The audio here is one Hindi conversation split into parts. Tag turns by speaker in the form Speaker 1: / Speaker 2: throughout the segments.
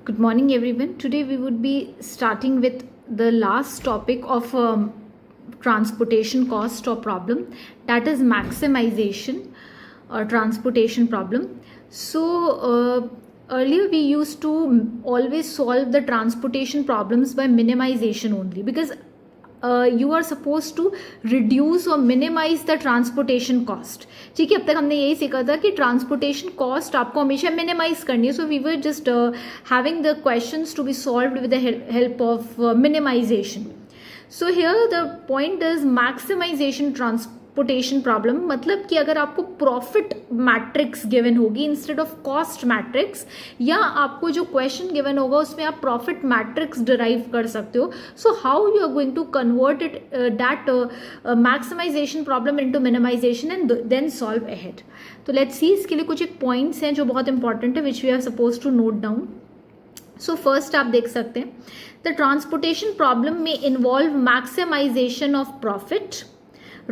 Speaker 1: Good morning, everyone. Today we would be starting with the last topic of transportation cost or problem, that is maximization or transportation problem. Earlier we used to always solve the transportation problems by minimization only, because you are supposed to reduce or minimize the transportation cost. ठीक है, अब तक हमने यही सीखा था कि ट्रांसपोर्टेशन कॉस्ट आपको हमेशा मिनिमाइज करनी है. So we were just having the questions to be solved with the help of minimisation. So here the point is maximisation transportation problem. मतलब कि अगर आपको प्रॉफिट मैट्रिक्स गिवन होगी इंस्टेड ऑफ कॉस्ट मैट्रिक्स, या आपको जो क्वेश्चन गिवन होगा उसमें आप प्रॉफिट मैट्रिक्स डिराइव कर सकते हो. So how you are going to convert it that maximisation problem into minimisation and then solve ahead. तो लेट्स सी, इसके लिए कुछ एक पॉइंट्स हैं जो बहुत इंपॉर्टेंट है which we are suppose to note down. So first आप देख सकते हैं, द ट्रांसपोर्टेशन प्रॉब्लम में involve maximisation of profit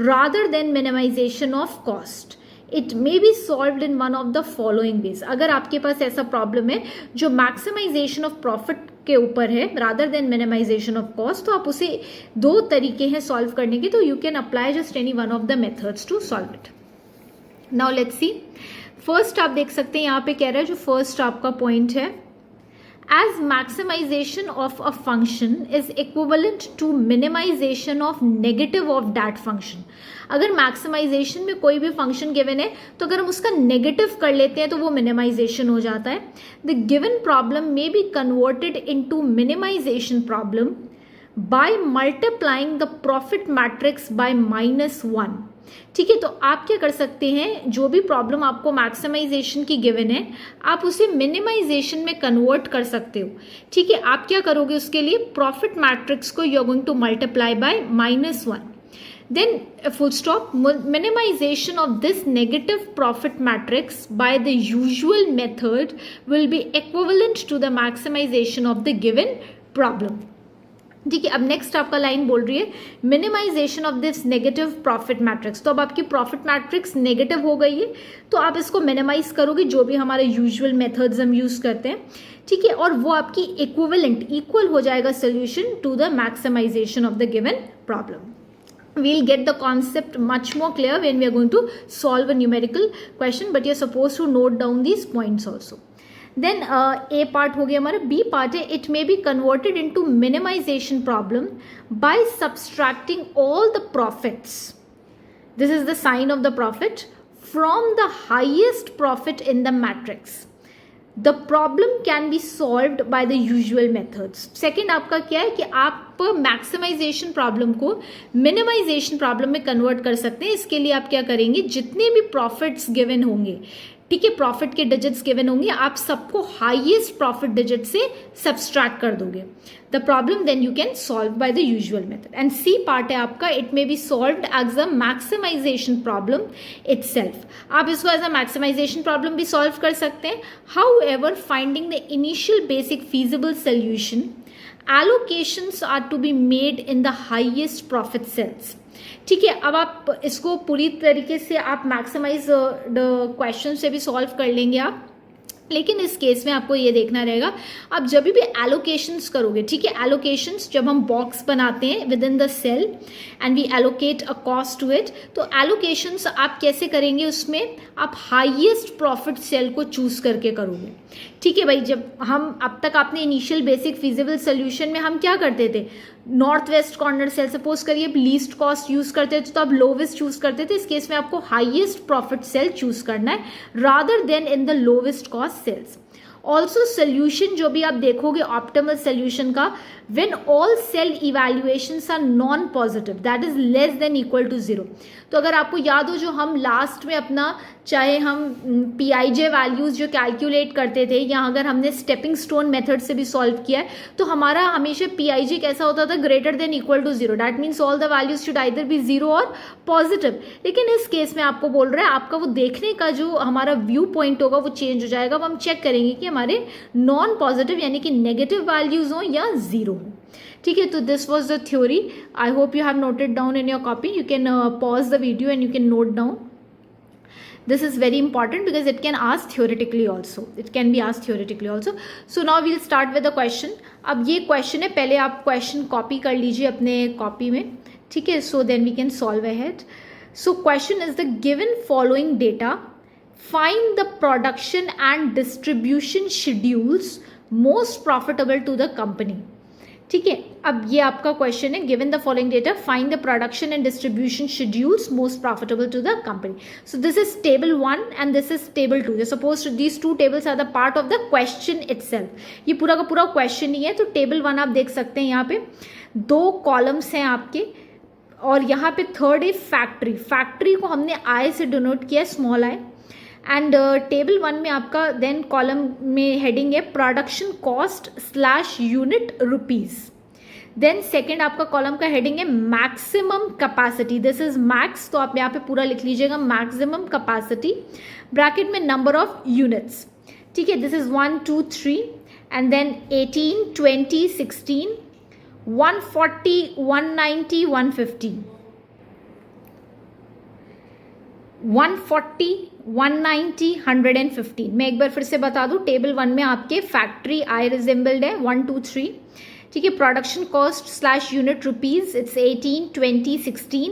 Speaker 1: rather than minimization of cost. It may be solved in one of the following ways. अगर आपके पास ऐसा प्रॉब्लम है जो मैक्सिमाइजेशन ऑफ प्रॉफिट के ऊपर है rather than minimization of cost, तो आप उसे दो तरीके हैं सॉल्व करने के. तो you can apply just any one of the methods to solve it. Now let's see. First आप देख सकते हैं यहाँ पे कह रहा है, जो फर्स्ट आपका पॉइंट है, as maximization of a function is equivalent to minimization of negative of that function. अगर मैक्सिमाइजेशन में कोई भी फंक्शन गिवन है तो अगर हम उसका नेगेटिव कर लेते हैं तो वो मिनिमाइजेशन हो जाता है. The given problem may be converted into minimisation problem by multiplying the profit matrix by -1. ठीक है, तो आप क्या कर सकते हैं, जो भी प्रॉब्लम आपको मैक्सिमाइजेशन की गिवन है आप उसे मिनिमाइजेशन में कन्वर्ट कर सकते हो. ठीक है, आप क्या करोगे उसके लिए, प्रॉफिट मैट्रिक्स को you are going to multiply by -1. Then full stop. Minimisation of this negative profit matrix by the usual method will be equivalent to the maximisation of the given problem. ठीक है, अब नेक्स्ट आपका लाइन बोल रही है minimisation of this negative profit matrix. तो अब आपकी प्रॉफिट मैट्रिक्स नेगेटिव हो गई है, तो आप इसको मिनिमाइज करोगे जो भी हमारे यूजुअल मेथड्स हम यूज करते हैं. ठीक है, और वो आपकी इक्विवेलेंट इक्वल हो जाएगा solution to the maximisation of the given problem. We'll get the concept much more clear when we are going to solve a numerical question, but you're supposed to note down these points also. Then A part हो गया हमारा. B part है, it may be converted into minimization problem by subtracting all the profits. This is the sign of the profit from the highest profit in the matrix. The problem can be solved by the usual methods. Second आपका क्या है कि आप मैक्सिमाइजेशन प्रॉब्लम को मिनिमाइजेशन प्रॉब्लम में कन्वर्ट कर सकते हैं. इसके लिए आप क्या करेंगे, जितने भी प्रॉफिट्स गिवन होंगे, ठीक है, प्रॉफिट के डिजिट्स गिवन होंगे, आप सबको हाईएस्ट प्रॉफिट डिजिट से सब्सट्रैक्ट कर दोगे. The problem then you can solve by the usual method. And C part है आपका, it may be solved as a maximisation problem itself. आप इसको एज अ मैक्सिमाइजेशन प्रॉब्लम भी सॉल्व कर सकते हैं. However, finding the initial basic feasible solution, allocations are to be made in the highest profit cells. ठीक है, अब आप इसको पूरी तरीके से आप मैक्सिमाइज क्वेश्चन से भी सॉल्व कर लेंगे आप, लेकिन इस केस में आपको ये देखना रहेगा आप जब भी एलोकेशंस करोगे. ठीक है, एलोकेशंस जब हम बॉक्स बनाते हैं within the cell and we allocate a cost to it, तो एलोकेशंस आप कैसे करेंगे, उसमें आप हाईएस्ट प्रॉफिट सेल को चूज करके करोगे. ठीक है भाई, जब हम अब तक आपने इनिशियल बेसिक फिजिबल सोल्यूशन में हम क्या करते थे, north west corner cell suppose करिए लीस्ट कॉस्ट यूज करते थे तो आप लोवेस्ट चूज करते थे. इस केस में आपको हाईएस्ट प्रॉफिट सेल चूज करना है rather than in the lowest cost cells. Also solution जो भी आप देखोगे ऑप्टिमल सोल्यूशन का, when all cell evaluations are non positive, that is less than equal to 0. तो अगर आपको याद हो, जो हम लास्ट में अपना चाहे हम PIJ वैल्यूज जो कैलकुलेट करते थे, या अगर हमने स्टेपिंग स्टोन मेथड से भी सॉल्व किया है, तो हमारा हमेशा PIJ कैसा होता था, greater than equal to 0. That means all the values should either be 0 और पॉजिटिव. लेकिन इस केस में आपको बोल रहा है आपका वो देखने का जो हमारा व्यू पॉइंट होगा वो चेंज हो जाएगा. अब हम चेक करेंगे कि हमारे नॉन पॉजिटिव यानी कि नेगेटिव वैल्यूज हो या 0. ठीक है, तो this was the theory. I hope you have noted down in your copy. You can pause the video and you can note down. This is very important because it can ask theoretically also. It can be asked theoretically also. So now we'll start with the question. अब ये question है, पहले आप question copy कर लीजिए अपने copy में, ठीक है? So then we can solve ahead. So question is the given following data. Find the production and distribution schedules most profitable to the company. ठीक है, अब ये आपका क्वेश्चन है. Given the following data, find the production and distribution schedules most profitable to the company. So this is table 1 and this is table 2. Suppose these two tables are the part of the question itself. ये पूरा का पूरा क्वेश्चन ही है. तो टेबल 1 आप देख सकते हैं, यहाँ पे 2 कॉलम्स हैं आपके, और यहाँ पे थर्ड है फैक्ट्री. फैक्ट्री को हमने आई से डिनोट किया, स्मॉल आई. एंड टेबल 1 में आपका देन कॉलम में हेडिंग है production cost slash unit rupees. Then second आपका कॉलम का हेडिंग है maximum capacity. This is max, तो आप यहाँ पे पूरा लिख लीजिएगा मैक्सिमम कैपेसिटी, ब्रैकेट में नंबर ऑफ यूनिट्स. ठीक है, दिस इज 1 2 3 एंड देन 18 20 16 140 190 150 140 190 115. मैं एक बार फिर से बता दूं, टेबल 1 में आपके फैक्ट्री आई रिजेंबल्ड है 1 2 3. ठीक है, production cost slash unit rupees it's 18 20 16.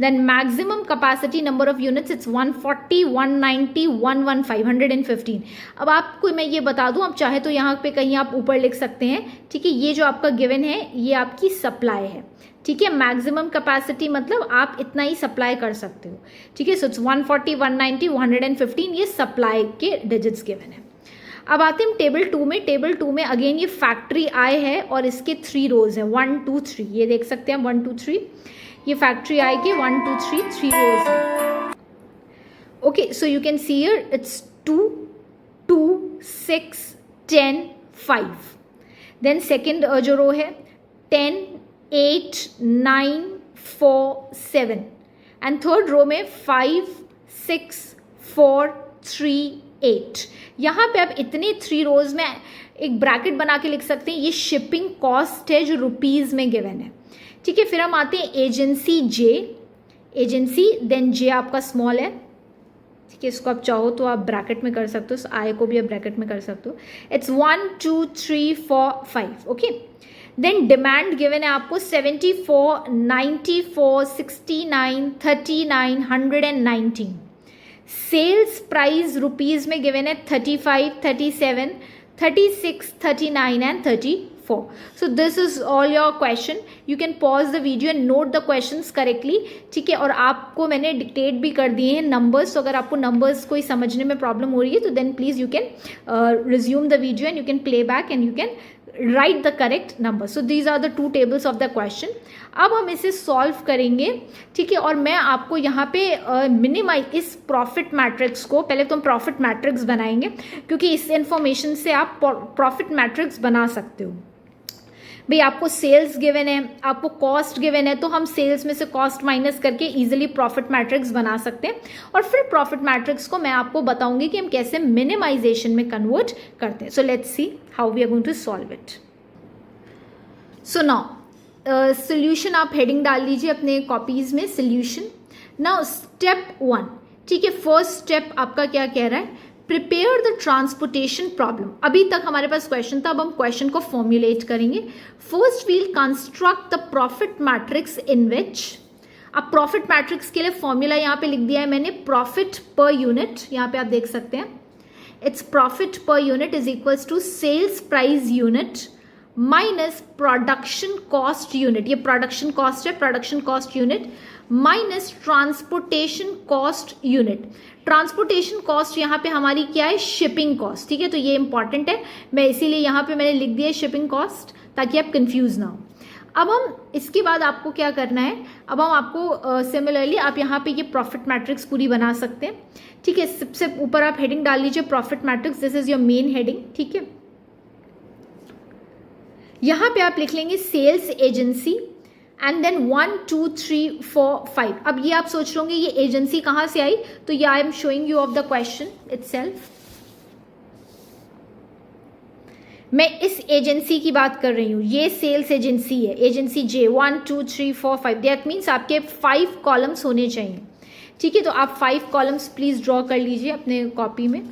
Speaker 1: Then maximum capacity number of units it's 140 190 115 115. अब आपको मैं ये बता दूं, आप चाहे तो यहाँ पे कहीं आप ऊपर लिख सकते हैं. ठीक है, ये जो आपका गिवन है ये आपकी सप्लाई है. ठीक है, मैक्सिमम कैपेसिटी मतलब आप इतना ही सप्लाई कर सकते हो. ठीक है, सो इट्स 140 190 115, ये सप्लाई के डिजिट्स गिवन है. अब आते हैं टेबल 2 में. टेबल 2 में अगेन ये फैक्ट्री आई है और इसके 3 रोज हैं 1 2 3. ये देख सकते हैं 1 2 3, ये फैक्ट्री आई के 1 2 3 3 रोज है. Okay, so you can see here it's 2 2 6 10 5. Then second जो रो है 10 8 9 4 7 एंड थर्ड रो में 5 6 4 3 8. यहाँ पे आप इतने 3 रोज में एक ब्रैकेट बना के लिख सकते हैं. ये शिपिंग कॉस्ट है जो रुपीज में गिवन है. ठीक है, फिर हम आते हैं एजेंसी जे. एजेंसी देन जे आपका स्मॉल है. ठीक है, इसको आप चाहो तो आप ब्रैकेट में कर सकते हो, आई को भी आप ब्रैकेट में कर सकते हो. It's 1 2 3 4 5. Okay, then demand given है आपको 74 94 69 39 119. सेल्स प्राइस रुपीज में गिवन है 35 37 36 39 and 34. So this is all your question. You can pause the video and note the questions correctly. ठीक है, और आपको मैंने डिक्टेट भी कर दिए हैं नंबर्स. तो अगर आपको नंबर्स कोई समझने में प्रॉब्लम हो रही है तो then please you can resume the video and you can play back and you can write the correct number. So these are the 2 tables of the question. अब हम इसे सॉल्व करेंगे. ठीक है, और मैं आपको यहाँ पे मिनिमाइज इस प्रॉफिट मैट्रिक्स को, पहले तो हम प्रॉफिट मैट्रिक्स बनाएंगे क्योंकि इस इंफॉर्मेशन से आप प्रॉफिट मैट्रिक्स बना सकते हो. भाई आपको सेल्स गिवन है, आपको कॉस्ट गिवन है, तो हम सेल्स में से कॉस्ट माइनस करके इजीली प्रॉफिट मैट्रिक्स बना सकते हैं. और फिर प्रॉफिट मैट्रिक्स को मैं आपको बताऊंगी कि हम कैसे मिनिमाइजेशन में कन्वर्ट करते हैं. So let's see how we are going to solve it. So now solution आप हेडिंग डाल लीजिए अपने कॉपीज में, सोल्यूशन. Now step 1. ठीक है, फर्स्ट स्टेप आपका क्या कह रहा है, प्रिपेयर द ट्रांसपोर्टेशन प्रॉब्लम. अभी तक हमारे पास क्वेश्चन था, अब हम क्वेश्चन को फॉर्मुलेट करेंगे. First we'll construct the profit matrix in which. अब प्रॉफिट मैट्रिक्स के लिए फॉर्मूला यहाँ पे लिख दिया है मैंने, प्रॉफिट पर यूनिट. यहाँ पे आप देख सकते हैं it's profit per unit is equals to sales price unit minus production cost unit. ये प्रोडक्शन कॉस्ट है, production cost unit minus transportation cost unit. Transportation cost यहाँ पे हमारी क्या है, शिपिंग कॉस्ट. ठीक है, तो ये इंपॉर्टेंट है, मैं इसीलिए यहाँ पे मैंने लिख दिया शिपिंग कॉस्ट ताकि आप कंफ्यूज ना हो. अब हम इसके बाद आपको क्या करना है, अब हम आपको सिमिलरली आप यहाँ पे ये प्रॉफिट मैट्रिक्स पूरी बना सकते हैं. ठीक है, सबसे ऊपर आप हेडिंग डाल लीजिए profit matrix. This is your main heading. ठीक है, यहाँ पे आप लिख लेंगे सेल्स एजेंसी एंड देन 1 2 3 4 5. अब ये आप सोच रहे होंगे ये एजेंसी कहाँ से आई, तो ये I am showing you of the question itself. मैं इस एजेंसी की बात कर रही हूँ, ये सेल्स एजेंसी है, एजेंसी जे. 1 2 3 4 5. दैट मीन्स आपके 5 कॉलम्स होने चाहिए. ठीक है, तो आप 5 कॉलम्स प्लीज ड्रॉ कर लीजिए अपने कॉपी में।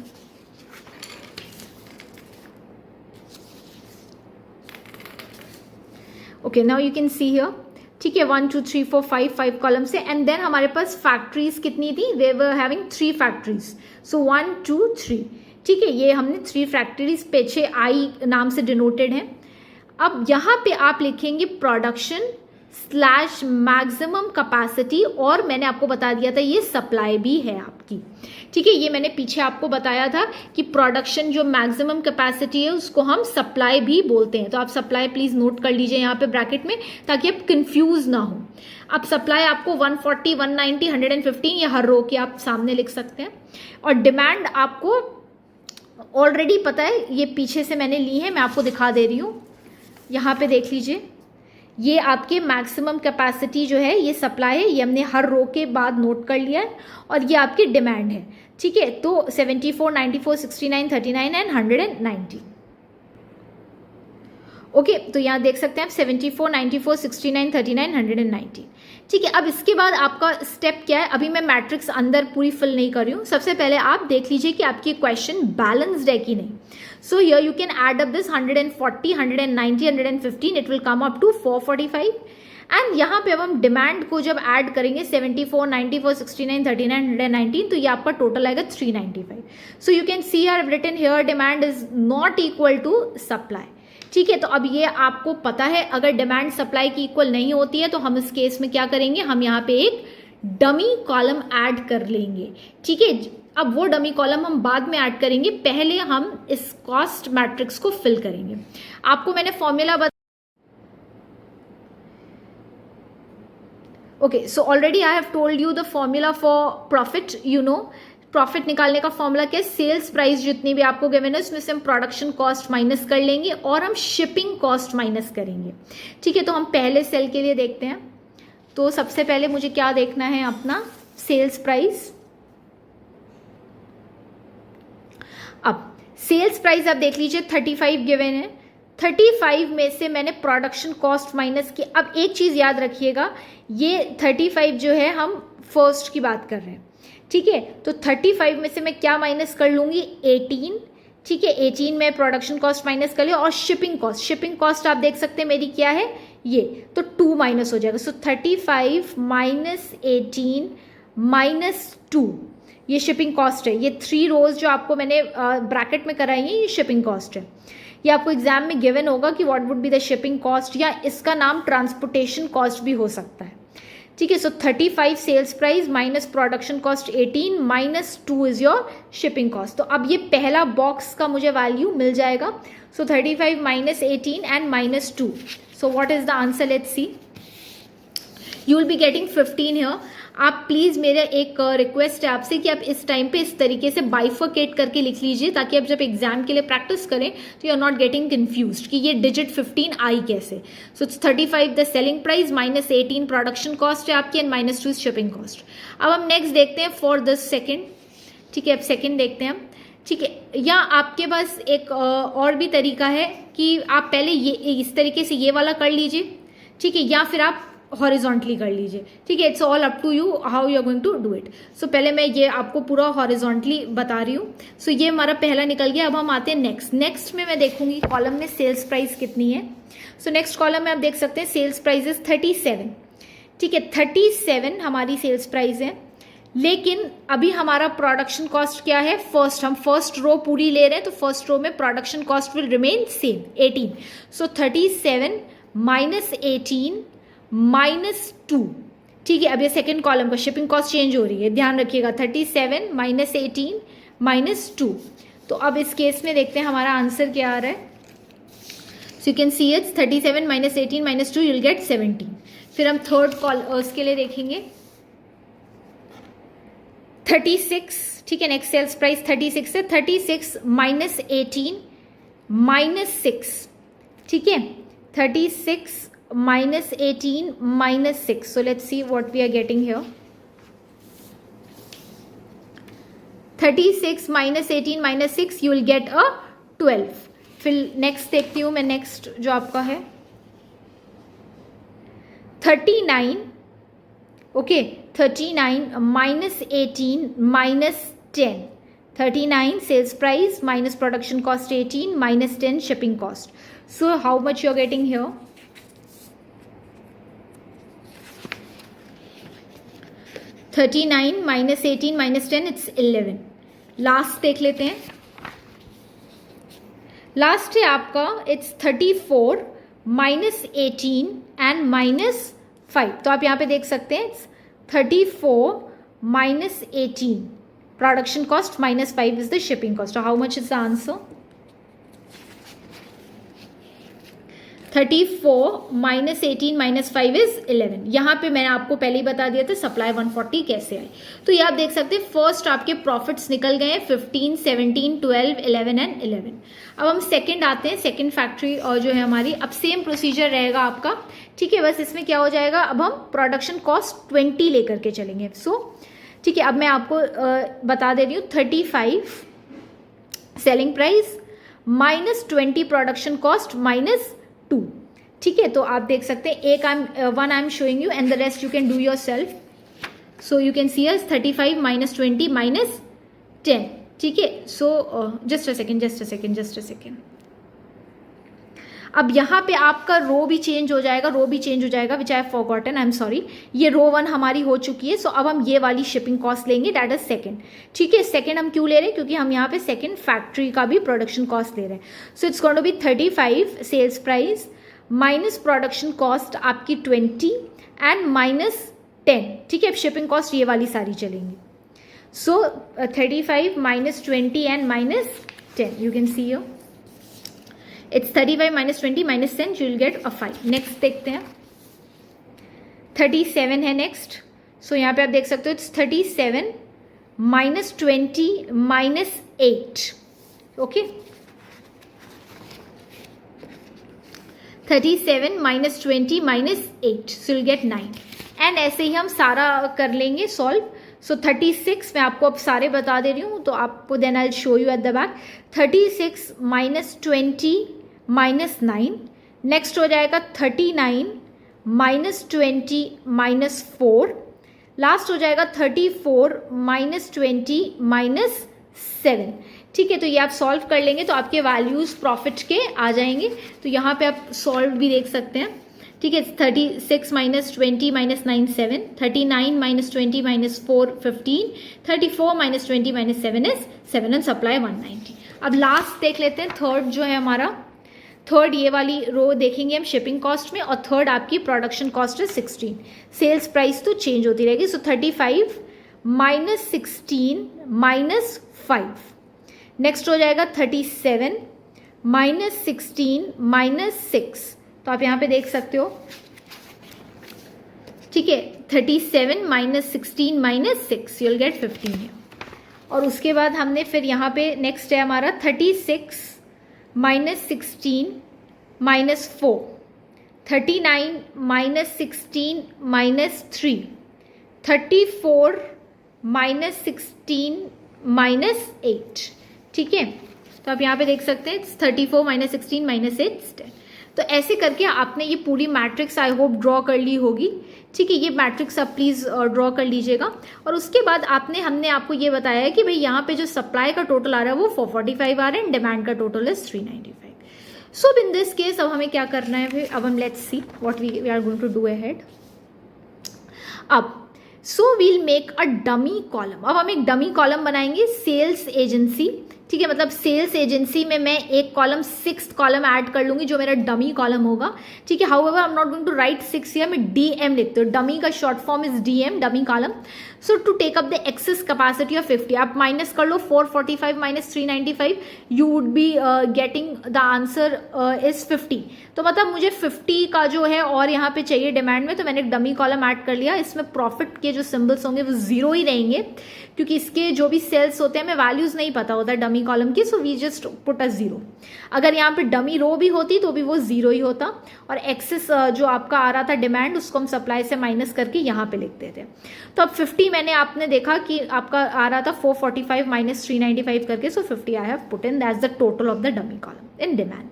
Speaker 1: Okay, now you can see here, ठीक है, 1 2 3 4 5 कॉलम्स है। एंड देन हमारे पास फैक्ट्रीज कितनी थी, दे वर हैविंग 3 फैक्ट्रीज, सो 1 2 3, ठीक है, ये हमने 3 फैक्ट्रीज पीछे आई नाम से डिनोटेड है। अब यहाँ पे आप लिखेंगे प्रोडक्शन स्लैश मैक्सिमम कैपेसिटी, और मैंने आपको बता दिया था ये सप्लाई भी है आपकी, ठीक है, ये मैंने पीछे आपको बताया था कि प्रोडक्शन जो मैक्सिमम कैपेसिटी है उसको हम सप्लाई भी बोलते हैं। तो आप सप्लाई प्लीज नोट कर लीजिए यहाँ पे ब्रैकेट में, ताकि आप कंफ्यूज ना हो। अब सप्लाई आपको 140 190 115 या हर रो की आप सामने लिख सकते हैं। और डिमांड आपको ऑलरेडी पता है, ये पीछे से मैंने ली है, मैं आपको दिखा दे रही हूँ, यहाँ पे देख लीजिए, ये आपके मैक्सिमम कैपेसिटी जो है ये सप्लाई है, ये हमने हर रो के बाद नोट कर लिया है, और ये आपकी डिमांड है, ठीक है। तो 74 94 69 39 एंड 190, ओके, तो यहाँ देख सकते हैं आप 74 94 69 39 190, ठीक है। अब इसके बाद आपका स्टेप क्या है, अभी मैं मैट्रिक्स अंदर पूरी फिल नहीं कर रही हूँ। सबसे पहले आप देख लीजिए कि आपकी क्वेश्चन बैलेंस्ड है कि नहीं। So here you can add up this 140 190 115, it will come up to 445। And यहाँ पे अब हम डिमांड को जब ऐड करेंगे 74 94 69 39 119, तो ये आपका टोटल आएगा 395। So you can see I have written here demand is not equal to supply, ठीक है। तो अब ये आपको पता है, अगर डिमांड सप्लाई की इक्वल नहीं होती है तो हम इस केस में क्या करेंगे, हम यहाँ पे एक डमी कॉलम ऐड कर लेंगे, ठीक है। अब वो डमी कॉलम हम बाद में ऐड करेंगे, पहले हम इस कॉस्ट मैट्रिक्स को फिल करेंगे। आपको मैंने formula okay, so already I have told you the formula for profit, you know profit निकालने का फॉर्मूला क्या है, सेल्स प्राइस जितनी भी आपको गिवन है उसमें से हम प्रोडक्शन कॉस्ट माइनस कर लेंगे और हम शिपिंग कॉस्ट माइनस करेंगे, ठीक है। तो हम पहले सेल के लिए देखते हैं। तो सबसे पहले मुझे क्या देखना है, अपना सेल्स प्राइस। अब सेल्स प्राइस आप देख लीजिए 35 गिवन है, 35 में से मैंने प्रोडक्शन कॉस्ट माइनस की। अब एक चीज याद रखिएगा, ये 35 जो है हम फर्स्ट की बात कर रहे हैं, ठीक है। तो 35 में से मैं क्या माइनस कर लूंगी, 18, ठीक है। 18 में प्रोडक्शन कॉस्ट माइनस कर लिया, और शिपिंग कॉस्ट आप देख सकते हैं मेरी क्या है, ये तो 2 माइनस हो जाएगा। सो 35 माइनस 18 माइनस 2, ये शिपिंग कॉस्ट है। ये 3 रोज जो आपको मैंने ब्रैकेट में कराई है, ये शिपिंग कॉस्ट है। ये आपको एग्जाम में गिवन होगा कि what would be the shipping cost, या इसका नाम ट्रांसपोर्टेशन कॉस्ट भी हो सकता है, ठीक है। So 35 sales price minus production cost 18 minus 2 is your shipping cost. तो अब ये पहला बॉक्स का मुझे वैल्यू मिल जाएगा। सो 35 minus 18 and minus 2, so what is the answer, let's see. You will be getting 15 here. आप प्लीज, मेरा एक रिक्वेस्ट है आपसे कि आप इस टाइम पे इस तरीके से बाइफर्केट करके लिख लीजिए, ताकि आप जब एग्जाम के लिए प्रैक्टिस करें तो you are not getting confused कि ये डिजिट 15 आई कैसे। So 35 the selling price minus 18 production cost है आपकी, एंड माइनस 2 शिपिंग कॉस्ट। अब हम नेक्स्ट देखते हैं फॉर दिस सेकेंड, ठीक है। अब सेकेंड देखते हैं हम, ठीक है। या आपके पास एक और भी तरीका है कि आप पहले ये इस तरीके से ये वाला कर लीजिए, ठीक है, या फिर आप हॉरिजॉन्टली कर लीजिए, ठीक है। It's all up to you how you are going to do it. So पहले मैं ये आपको पूरा हॉरिजॉन्टली बता रही हूँ। सो ये हमारा पहला निकल गया। अब हम आते हैं नेक्स्ट में मैं देखूंगी कॉलम में सेल्स प्राइस कितनी है। सो नेक्स्ट कॉलम में आप देख सकते हैं सेल्स प्राइस इज 37, ठीक है। 37 हमारी सेल्स प्राइस है, लेकिन अभी हमारा प्रोडक्शन कॉस्ट क्या है, हम फर्स्ट रो पूरी ले रहे हैं, तो फर्स्ट रो में production cost will remain same 18। So 37 minus 18 minus 2, ठीक है। अब ये सेकेंड कॉलम का शिपिंग कॉस्ट चेंज हो रही है, ध्यान रखिएगा। 37 माइनस 18 माइनस 2। तो अब इस केस में देखते हैं हमारा आंसर क्या आ रहा है। सो you can see it's 37 minus 18 minus 2, you'll get 17। फिर हम थर्ड कॉलम के लिए देखेंगे 36, ठीक है। नेक्स्ट सेल्स प्राइस 36 है, 36 माइनस 18 माइनस 6, ठीक है। 36 minus 18 minus 6. So let's see what we are getting here. 36 minus 18 minus 6, you will get a 12. फिर नेक्स्ट देखती हूँ मैं, नेक्स्ट जो आपका है 39, okay 39 minus 18 minus 10, 39 sales price minus production cost 18 minus 10 shipping cost. So how much you are getting here? 39 minus 18 minus 10 it's 11. Last देख लेते हैं. लास्ट है आपका इट्स 34 माइनस 18 एंड माइनस 5. तो आप यहाँ पे देख सकते हैं it's 34 minus 18 production cost minus 5 is the shipping cost. How much is the answer? 34 minus 18 minus 5 is 11. यहाँ पे मैंने आपको पहले ही बता दिया था सप्लाई 140 कैसे आई. तो ये आप देख सकते हैं फर्स्ट आपके प्रॉफिट्स निकल गए 15, 17, 12, 11 एंड 11. अब हम सेकंड आते हैं. सेकंड फैक्ट्री और जो है हमारी, अब सेम प्रोसीजर रहेगा आपका. ठीक है, बस इसमें क्या हो जाएगा, अब हम प्रोडक्शन कॉस्ट 20 लेकर के चलेंगे. ठीक है, अब मैं आपको बता दे रही हूँ 35 selling price minus 20 production cost minus 2. ठीक है, तो आप देख सकते हैं एक one I am showing you and the rest you can do yourself. So you can C us 35 minus 20 minus 10. ठीक है, सो जस्ट अ सेकेंड. अब यहाँ पे आपका रो भी चेंज हो जाएगा which I have forgotten, I am sorry. ये रो 1 हमारी हो चुकी है. सो अब हम ये वाली शिपिंग कॉस्ट लेंगे, दैट इज सेकंड. ठीक है, सेकंड हम क्यों ले रहे हैं, क्योंकि हम यहाँ पे सेकंड फैक्ट्री का भी प्रोडक्शन कॉस्ट ले रहे हैं. So it's going to be 35 sales price minus production cost आपकी 20 एंड माइनस 10. ठीक है, अब शिपिंग कॉस्ट ये वाली सारी चलेंगी. सो 35 minus 20 and minus 10, you can see your it's 35 minus 20 minus 10, you will get a 5. Next देखते हैं 37 है नेक्स्ट. सो यहाँ पे आप देख सकते हो it's 37 minus 20 minus 8. Okay 37 minus 20 minus 8, so you'll get 9. And ऐसे ही हम सारा कर लेंगे सॉल्व. सो 36 मैं आपको अब सारे बता दे रही हूँ, तो आपको then I show you at the back. 36 minus 20 minus 9. Next हो जाएगा 39 माइनस 20 माइनस 4. लास्ट हो जाएगा 34 माइनस 20 माइनस 7. ठीक है, तो ये आप सॉल्व कर लेंगे तो आपके वैल्यूज प्रॉफिट के आ जाएंगे. तो यहाँ पे आप सॉल्व भी देख सकते हैं. ठीक है, 36 minus 20 minus 9 7, 39 minus 20 minus 4 15, 34 minus 20 minus 7 is 7 and supply 190. अब लास्ट देख लेते हैं थर्ड जो है हमारा. थर्ड ये वाली रो देखेंगे हम शिपिंग कॉस्ट में, और थर्ड आपकी प्रोडक्शन कॉस्ट है 16. सेल्स प्राइस तो चेंज होती रहेगी. सो 35 माइनस 16 माइनस 5. नेक्स्ट हो जाएगा 37 माइनस 16 माइनस 6. तो आप यहाँ पे देख सकते हो. ठीक है, 37 माइनस 16 माइनस 6, यूल गेट 15 है. और उसके बाद हमने फिर यहाँ पे नेक्स्ट है हमारा 36 minus 16 minus 4, 39 minus 16 minus 3, 34 minus 16 minus 8. ठीक है, तो आप यहाँ पे देख सकते हैं 34 माइनस 16 माइनस 8. तो ऐसे करके आपने ये पूरी मैट्रिक्स आई होप ड्रॉ कर ली होगी. ठीक है, ये मैट्रिक्स आप प्लीज़ ड्रॉ कर लीजिएगा. और उसके बाद हमने आपको ये बताया है कि भाई यहाँ पे जो सप्लाई का टोटल आ रहा है वो 445 आ रहा है एंड डिमांड का total is 395. So in this case अब हमें क्या करना है फिर, अब हम let's see what we are going to do ahead. अब so we'll make a dummy column. अब हम एक डमी कॉलम बनाएंगे सेल्स एजेंसी. ठीक है, मतलब सेल्स एजेंसी में मैं एक कॉलम 6th कॉलम ऐड कर लूंगी जो मेरा डमी कॉलम होगा. ठीक है, however I am not going to write 6 here, मैं DM लिखती हूँ. डमी का short form is DM, dummy column. So to take up the excess capacity of 50, आप माइनस कर लो 445 minus 395, you would be getting the answer is 50. तो मतलब मुझे 50 का जो है और यहाँ पे चाहिए डिमांड में, तो मैंने एक डमी कॉलम ऐड कर लिया. इसमें प्रॉफिट के जो सिंबल्स होंगे वो 0 ही रहेंगे, क्योंकि इसके जो भी सेल्स होते हैं हमें वैल्यूज नहीं पता होता डमी कॉलम की. So we just put a 0. अगर यहाँ पे डमी रो भी होती तो भी वो 0 ही होता, और एक्सेस जो आपका आ रहा था डिमांड उसको हम सप्लाई से माइनस करके यहाँ पे लिखते थे. तो अब 50 मैंने आपने देखा कि आपका आ रहा था 445 माइनस 395 करके. सो 50 I have put in, that's the total of the dummy column in demand.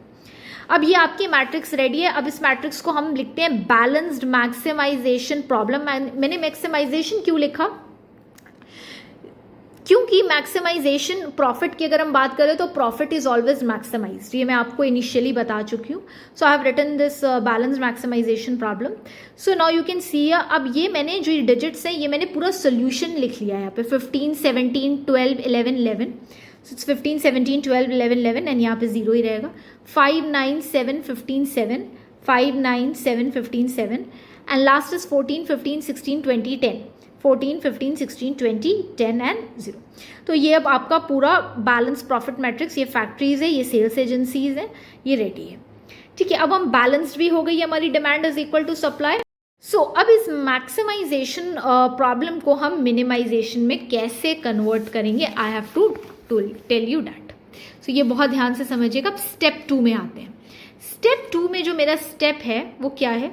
Speaker 1: अब ये आपकी मैट्रिक्स रेडी है। अब इस मैट्रिक्स को हम लिखते हैं बैलेंस्ड मैक्सिमाइजेशन प्रॉब्लम। मैंने मैक्सिमाइजेशन क्यों लिखा, क्योंकि मैक्सिमाइजेशन प्रॉफिट की अगर हम बात करें तो प्रॉफिट इज ऑलवेज मैक्सिमाइज्ड, ये मैं आपको इनिशियली बता चुकी हूँ। So I have written this balance maximization problem. So now you can see, अब ये मैंने जो डिजिट्स हैं ये मैंने पूरा सोल्यूशन लिख लिया है यहाँ पे 15, 17, 12, 11, 11। सो इट्स 15, 17, 12, 11, 11 एंड यहाँ पे 0 ही रहेगा। 5, 9, 7, 15, 7, 5, 9, 7, 15, 7 एंड लास्ट इज 14, 15, 16, 20, 10। 14, 15, 16, 20, 10 एंड 0। तो ये अब आपका पूरा बैलेंस प्रॉफिट मैट्रिक्स, ये फैक्ट्रीज है, ये सेल्स एजेंसीज है, ये रेडी है। ठीक है, अब हम बैलेंस्ड भी हो गई हमारी demand is equal to supply. So अब इस मैक्सिमाइजेशन प्रॉब्लम को हम मिनिमाइजेशन में कैसे कन्वर्ट करेंगे, I have to tell you that. So ये बहुत ध्यान से समझिएगा। अब स्टेप 2 में आते हैं। स्टेप 2 में जो मेरा स्टेप है वो क्या है।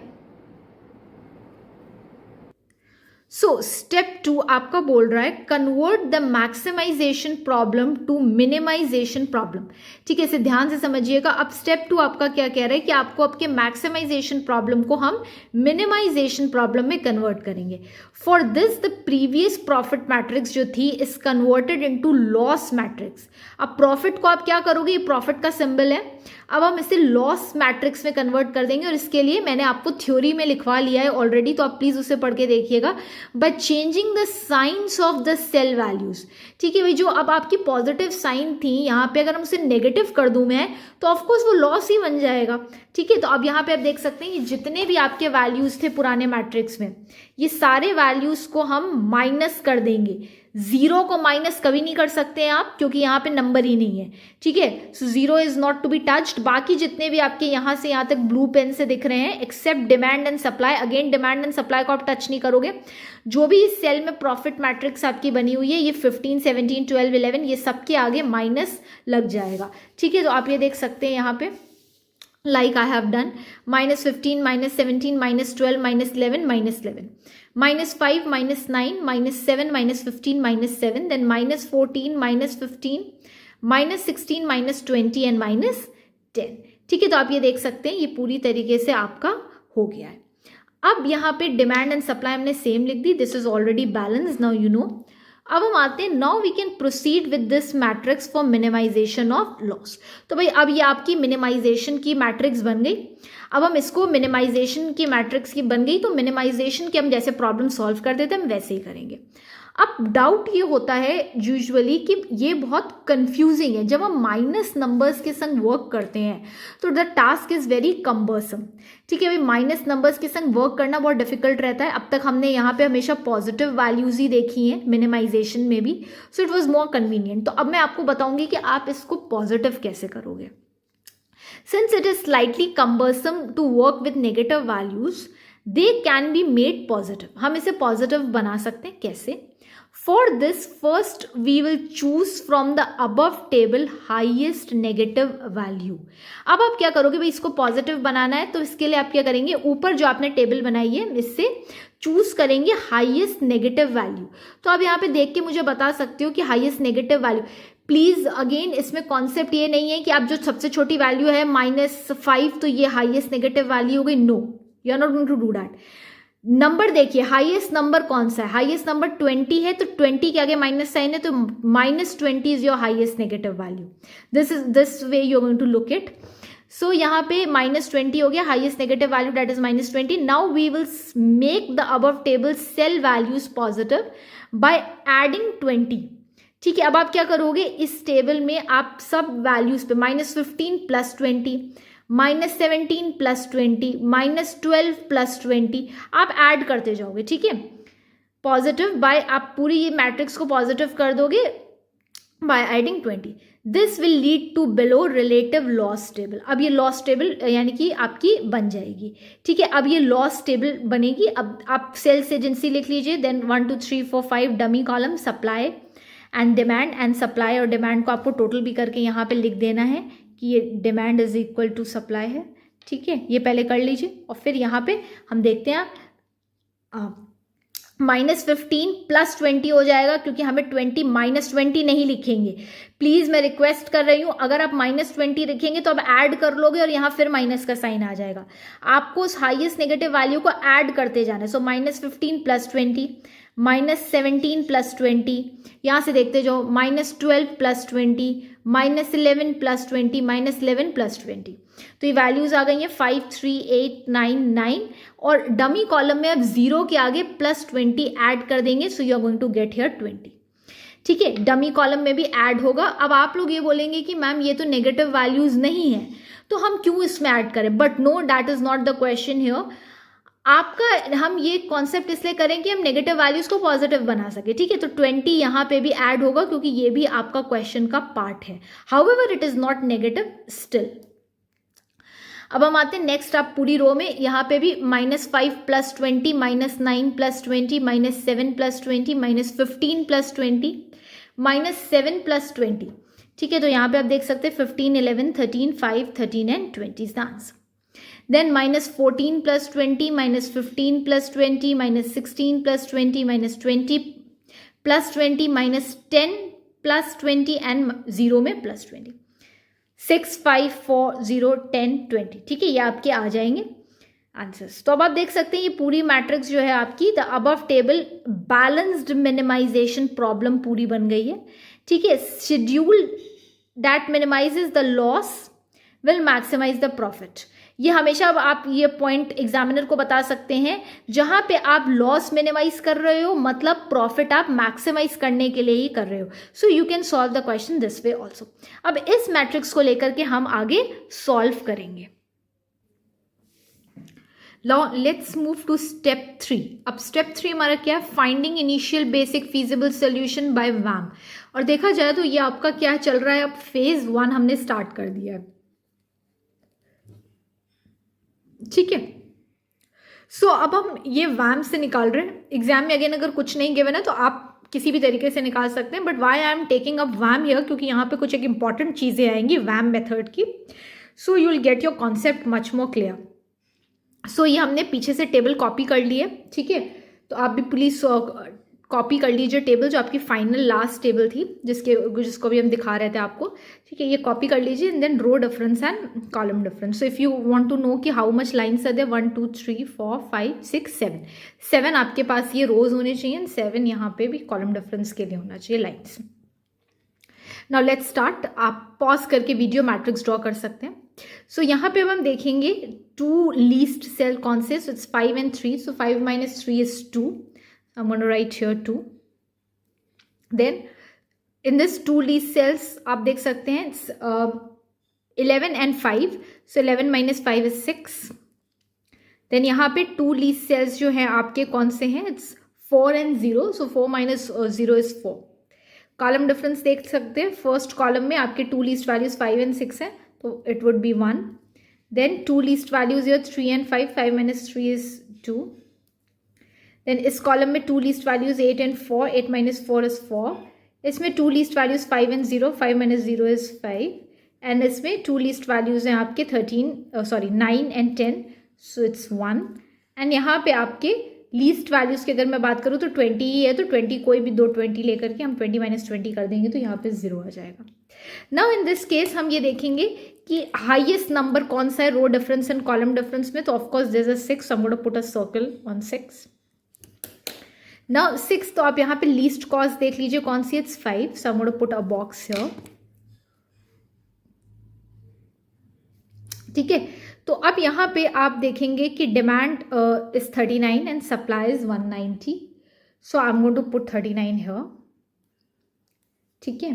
Speaker 1: सो स्टेप 2 आपका बोल रहा है convert the maximization problem to minimization problem. ठीक है, इसे ध्यान से समझिएगा। अब स्टेप 2 आपका क्या कह रहा है कि आपको आपके मैक्सिमाइजेशन प्रॉब्लम को हम मिनिमाइजेशन प्रॉब्लम में कन्वर्ट करेंगे। For this the previous profit matrix जो थी is converted into loss matrix. अब प्रॉफिट को आप क्या करोगे, ये प्रॉफिट का सिंबल है, अब हम इसे लॉस मैट्रिक्स में कन्वर्ट कर देंगे। और इसके लिए मैंने आपको थ्योरी में लिखवा लिया है ऑलरेडी, तो आप प्लीज उसे पढ़ के देखिएगा। By changing the signs of the cell values. ठीक है भाई, जो अब आपकी पॉजिटिव साइन थी यहाँ पे अगर हम उसे नेगेटिव कर दूं मैं, तो ऑफकोर्स वो लॉस ही बन जाएगा। ठीक है, तो अब यहाँ पे आप देख सकते हैं ये जितने भी आपके वैल्यूज थे पुराने मैट्रिक्स में, ये सारे वैल्यूज को हम माइनस कर देंगे। 0 को माइनस कभी नहीं कर सकते हैं आप, क्योंकि यहाँ पे नंबर ही नहीं है। ठीक है, so 0 is not to be touched. बाकी जितने भी आपके यहाँ से यहाँ तक ब्लू पेन से दिख रहे हैं except demand and supply, again demand and supply को आप टच नहीं करोगे। जो भी इस सेल में प्रॉफिट मैट्रिक्स आपकी बनी हुई है, ये 15, 17, 12, 11, ये सबके आगे माइनस लग जाएगा। ठीक है, तो आप ये देख सकते हैं यहाँ पे like I have done -15, -17, -12, -11, -11, -5, -9, -7, -15, -7, then -14, -15, -16, -20 and -10। ठीक है, तो आप ये देख सकते हैं ये पूरी तरीके से आपका हो गया है। अब यहाँ पे डिमांड एंड सप्लाई हमने सेम लिख दी, this is already balance, now you know. अब हम आते हैं, now we can proceed with this matrix for minimization of loss. तो भाई अब ये आपकी मिनिमाइजेशन की मैट्रिक्स बन गई। अब हम इसको मिनिमाइजेशन की मैट्रिक्स की बन गई, तो मिनिमाइजेशन के हम जैसे प्रॉब्लम सॉल्व करते थे हम वैसे ही करेंगे। अब डाउट ये होता है यूजुअली कि ये बहुत कंफ्यूजिंग है। जब हम माइनस नंबर्स के संग वर्क करते हैं तो द टास्क इज वेरी कम्बर्सम। ठीक है, अभी माइनस नंबर्स के संग वर्क करना बहुत डिफिकल्ट रहता है। अब तक हमने यहाँ पे हमेशा पॉजिटिव वैल्यूज ही देखी हैं मिनिमाइजेशन में भी, so it was more convenient. तो अब मैं आपको बताऊंगी कि आप इसको पॉजिटिव कैसे करोगे। Since it is slightly cumbersome to work with negative values, they can be made positive. हम इसे पॉजिटिव बना सकते हैं कैसे। For this, first we will choose from the above table highest negative value। अब आप क्या करोगे भाई, इसको पॉजिटिव बनाना है तो इसके लिए आप क्या करेंगे, ऊपर जो आपने टेबल बनाई है इससे चूज करेंगे हाईएस्ट नेगेटिव वैल्यू। तो आप यहाँ पे देख के मुझे बता सकते हो कि highest negative value. Please again इसमें कॉन्सेप्ट ये नहीं है कि आप जो सबसे छोटी वैल्यू है -5 तो ये हाईएस्ट नेगेटिव वैल्यू हो गई। No, you are not going to do that. Number देखिए, हाईएस्ट नंबर कौन सा है, हाईएस्ट नंबर 20 है, तो 20 के आगे माइनस साइन है, तो -20 is your highest negative value. This way you are going to look it. So यहाँ पे -20 हो गया, highest negative value that is -20। Now we will make the above table cell values positive by adding 20। ठीक है, अब आप क्या करोगे, इस टेबल में आप सब वैल्यूज पे -15 + 20, -17 + 20, -12 + 20 आप ऐड करते जाओगे। ठीक है, पॉजिटिव बाय, आप पूरी ये मैट्रिक्स को पॉजिटिव कर दोगे by adding 20। This will lead to below relative loss table. अब ये लॉस टेबल यानी कि आपकी बन जाएगी। ठीक है, अब ये लॉस टेबल बनेगी। अब आप सेल्स एजेंसी लिख लीजिए, then 1 2 3 4 5 dummy column, supply and demand, and supply और डिमांड को आपको टोटल भी करके यहाँ पे लिख देना है कि ये demand is equal to supply है। ठीक है, ये पहले कर लीजिए और फिर यहाँ पे हम देखते हैं -15 +20 हो जाएगा, क्योंकि हमें 20 -20 नहीं लिखेंगे। प्लीज़ मैं रिक्वेस्ट कर रही हूँ, अगर आप -20 लिखेंगे तो अब ऐड कर लोगे और यहाँ फिर माइनस का साइन आ जाएगा। आपको उस हाईएस्ट नेगेटिव वैल्यू को ऐड करते जाना है। सो -15 +20, -17 +20, यहाँ से देखते जाओ, -12 +20, -11 +20, -11 +20। तो ये वैल्यूज आ गई हैं 5, 3, 8, 9, 9, और डमी कॉलम में अब 0 के आगे +20 ऐड कर देंगे। So you are going to get here 20। ठीक है, डमी कॉलम में भी ऐड होगा। अब आप लोग ये बोलेंगे कि मैम ये तो नेगेटिव वैल्यूज नहीं है, तो हम क्यों इसमें ऐड करें? But no, that is not the question here. आपका हम ये कॉन्सेप्ट इसलिए करें कि हम नेगेटिव वैल्यूज को पॉजिटिव बना सके। ठीक है, तो 20 यहाँ पे भी ऐड होगा, क्योंकि ये भी आपका क्वेश्चन का पार्ट है। However it is not negative still. अब हम आते हैं नेक्स्ट, आप पूरी रो में यहाँ पे भी -5 +20, -9 +20, -7 +20, -15 +20, -7 +20। ठीक है, तो यहाँ पे आप देख सकते हैं 15, 11, 13, 5, 13 and 20 is the answer. Then -14 +20, -15 +20, -16 +20, -20 +20, -10 +20 and 0 में +20। 6, 5, 4, 0, 10, 20। ठीक है, ये आपके आ जाएंगे आंसर्स। तो अब आप देख सकते हैं ये पूरी मैट्रिक्स जो है आपकी the above table balanced minimization problem पूरी बन गई है। ठीक है, schedule that minimizes the loss will maximize the profit. ये हमेशा अब आप ये पॉइंट एग्जामिनर को बता सकते हैं, जहां पे आप लॉस मिनिमाइज कर रहे हो मतलब प्रॉफिट आप मैक्सिमाइज करने के लिए ही कर रहे हो। सो you can solve the question this way also. अब इस मैट्रिक्स को लेकर के हम आगे सॉल्व करेंगे। Let's move to step 3। अब स्टेप 3 हमारा क्या है? Finding initial basic feasible solution by VAM. और देखा जाए तो ये आपका क्या चल रहा है, अब फेज 1 हमने स्टार्ट कर दिया है। ठीक है, सो अब हम ये वैम से निकाल रहे हैं। एग्जाम में अगेन अगर कुछ नहीं गिवन है तो आप किसी भी तरीके से निकाल सकते हैं, but why I am taking up VAM here, क्योंकि यहाँ पे कुछ एक इंपॉर्टेंट चीज़ें आएंगी वैम मेथड की। So you will get your concept much more clear. So ये हमने पीछे से टेबल कॉपी कर ली है। ठीक है, तो आप भी प्लीज़ कॉपी कर लीजिए टेबल, जो आपकी फाइनल लास्ट टेबल थी जिसको भी हम दिखा रहे थे आपको। ठीक है, ये कॉपी कर लीजिए and then row difference and column difference. So if you want to know कि how much lines are there, 1, 2, 3, 4, 5, 6, 7 आपके पास ये रोज होने चाहिए एंड 7 यहाँ पे भी कॉलम डिफरेंस के लिए होना चाहिए लाइन्स। Now let's start. आप पॉज करके वीडियो मैट्रिक्स ड्रॉ कर सकते हैं। सो यहाँ पे हम देखेंगे 2 लीस्ट सेल कौन से, so it's 5 and 3, so 5 - 3 is 2. I'm going to write here 2. Then in this 2 least cells आप देख सकते हैं it's 11 and 5, so 11 - 5 is 6. Then यहाँ पे 2 least cells जो हैं आपके कौन से हैं, it's 4 and 0, so 4 - 0 is 4. Column difference देख सकते हैं, फर्स्ट कॉलम में आपके 2 लीस्ट वैल्यूज 5 and 6 हैं, तो it would be 1. Then 2 least values here 3 and 5, 5 - 3 is 2. Then इस कॉलम में 2 least values 8 and 4, 8 - 4 is 4. इसमें 2 least values 5 and 0, 5 - 0 is 5. And इसमें 2 least values हैं आपके 9 and 10, so it's 1. And यहाँ पे आपके लीस्ट वैल्यूज़ की अगर मैं बात करूँ तो 20 ही है, तो 20 कोई भी 2 20 लेकर के हम 20 - 20 कर देंगे तो यहाँ पे 0 आ जाएगा। नाउ इन दिस केस हम ये देखेंगे कि हाईएस्ट नंबर कौन सा है row difference and column difference में, तो of course this is 6, so I am going to put a circle on 6. Now 6, तो आप यहाँ पे लीस्ट कॉस्ट देख लीजिए कौन सी है, it's 5, so I am going to put a box here. ठीक है, तो अब यहाँ पे आप देखेंगे कि demand is 39 and supply is 190, so I am going to put 39 here. ठीक है,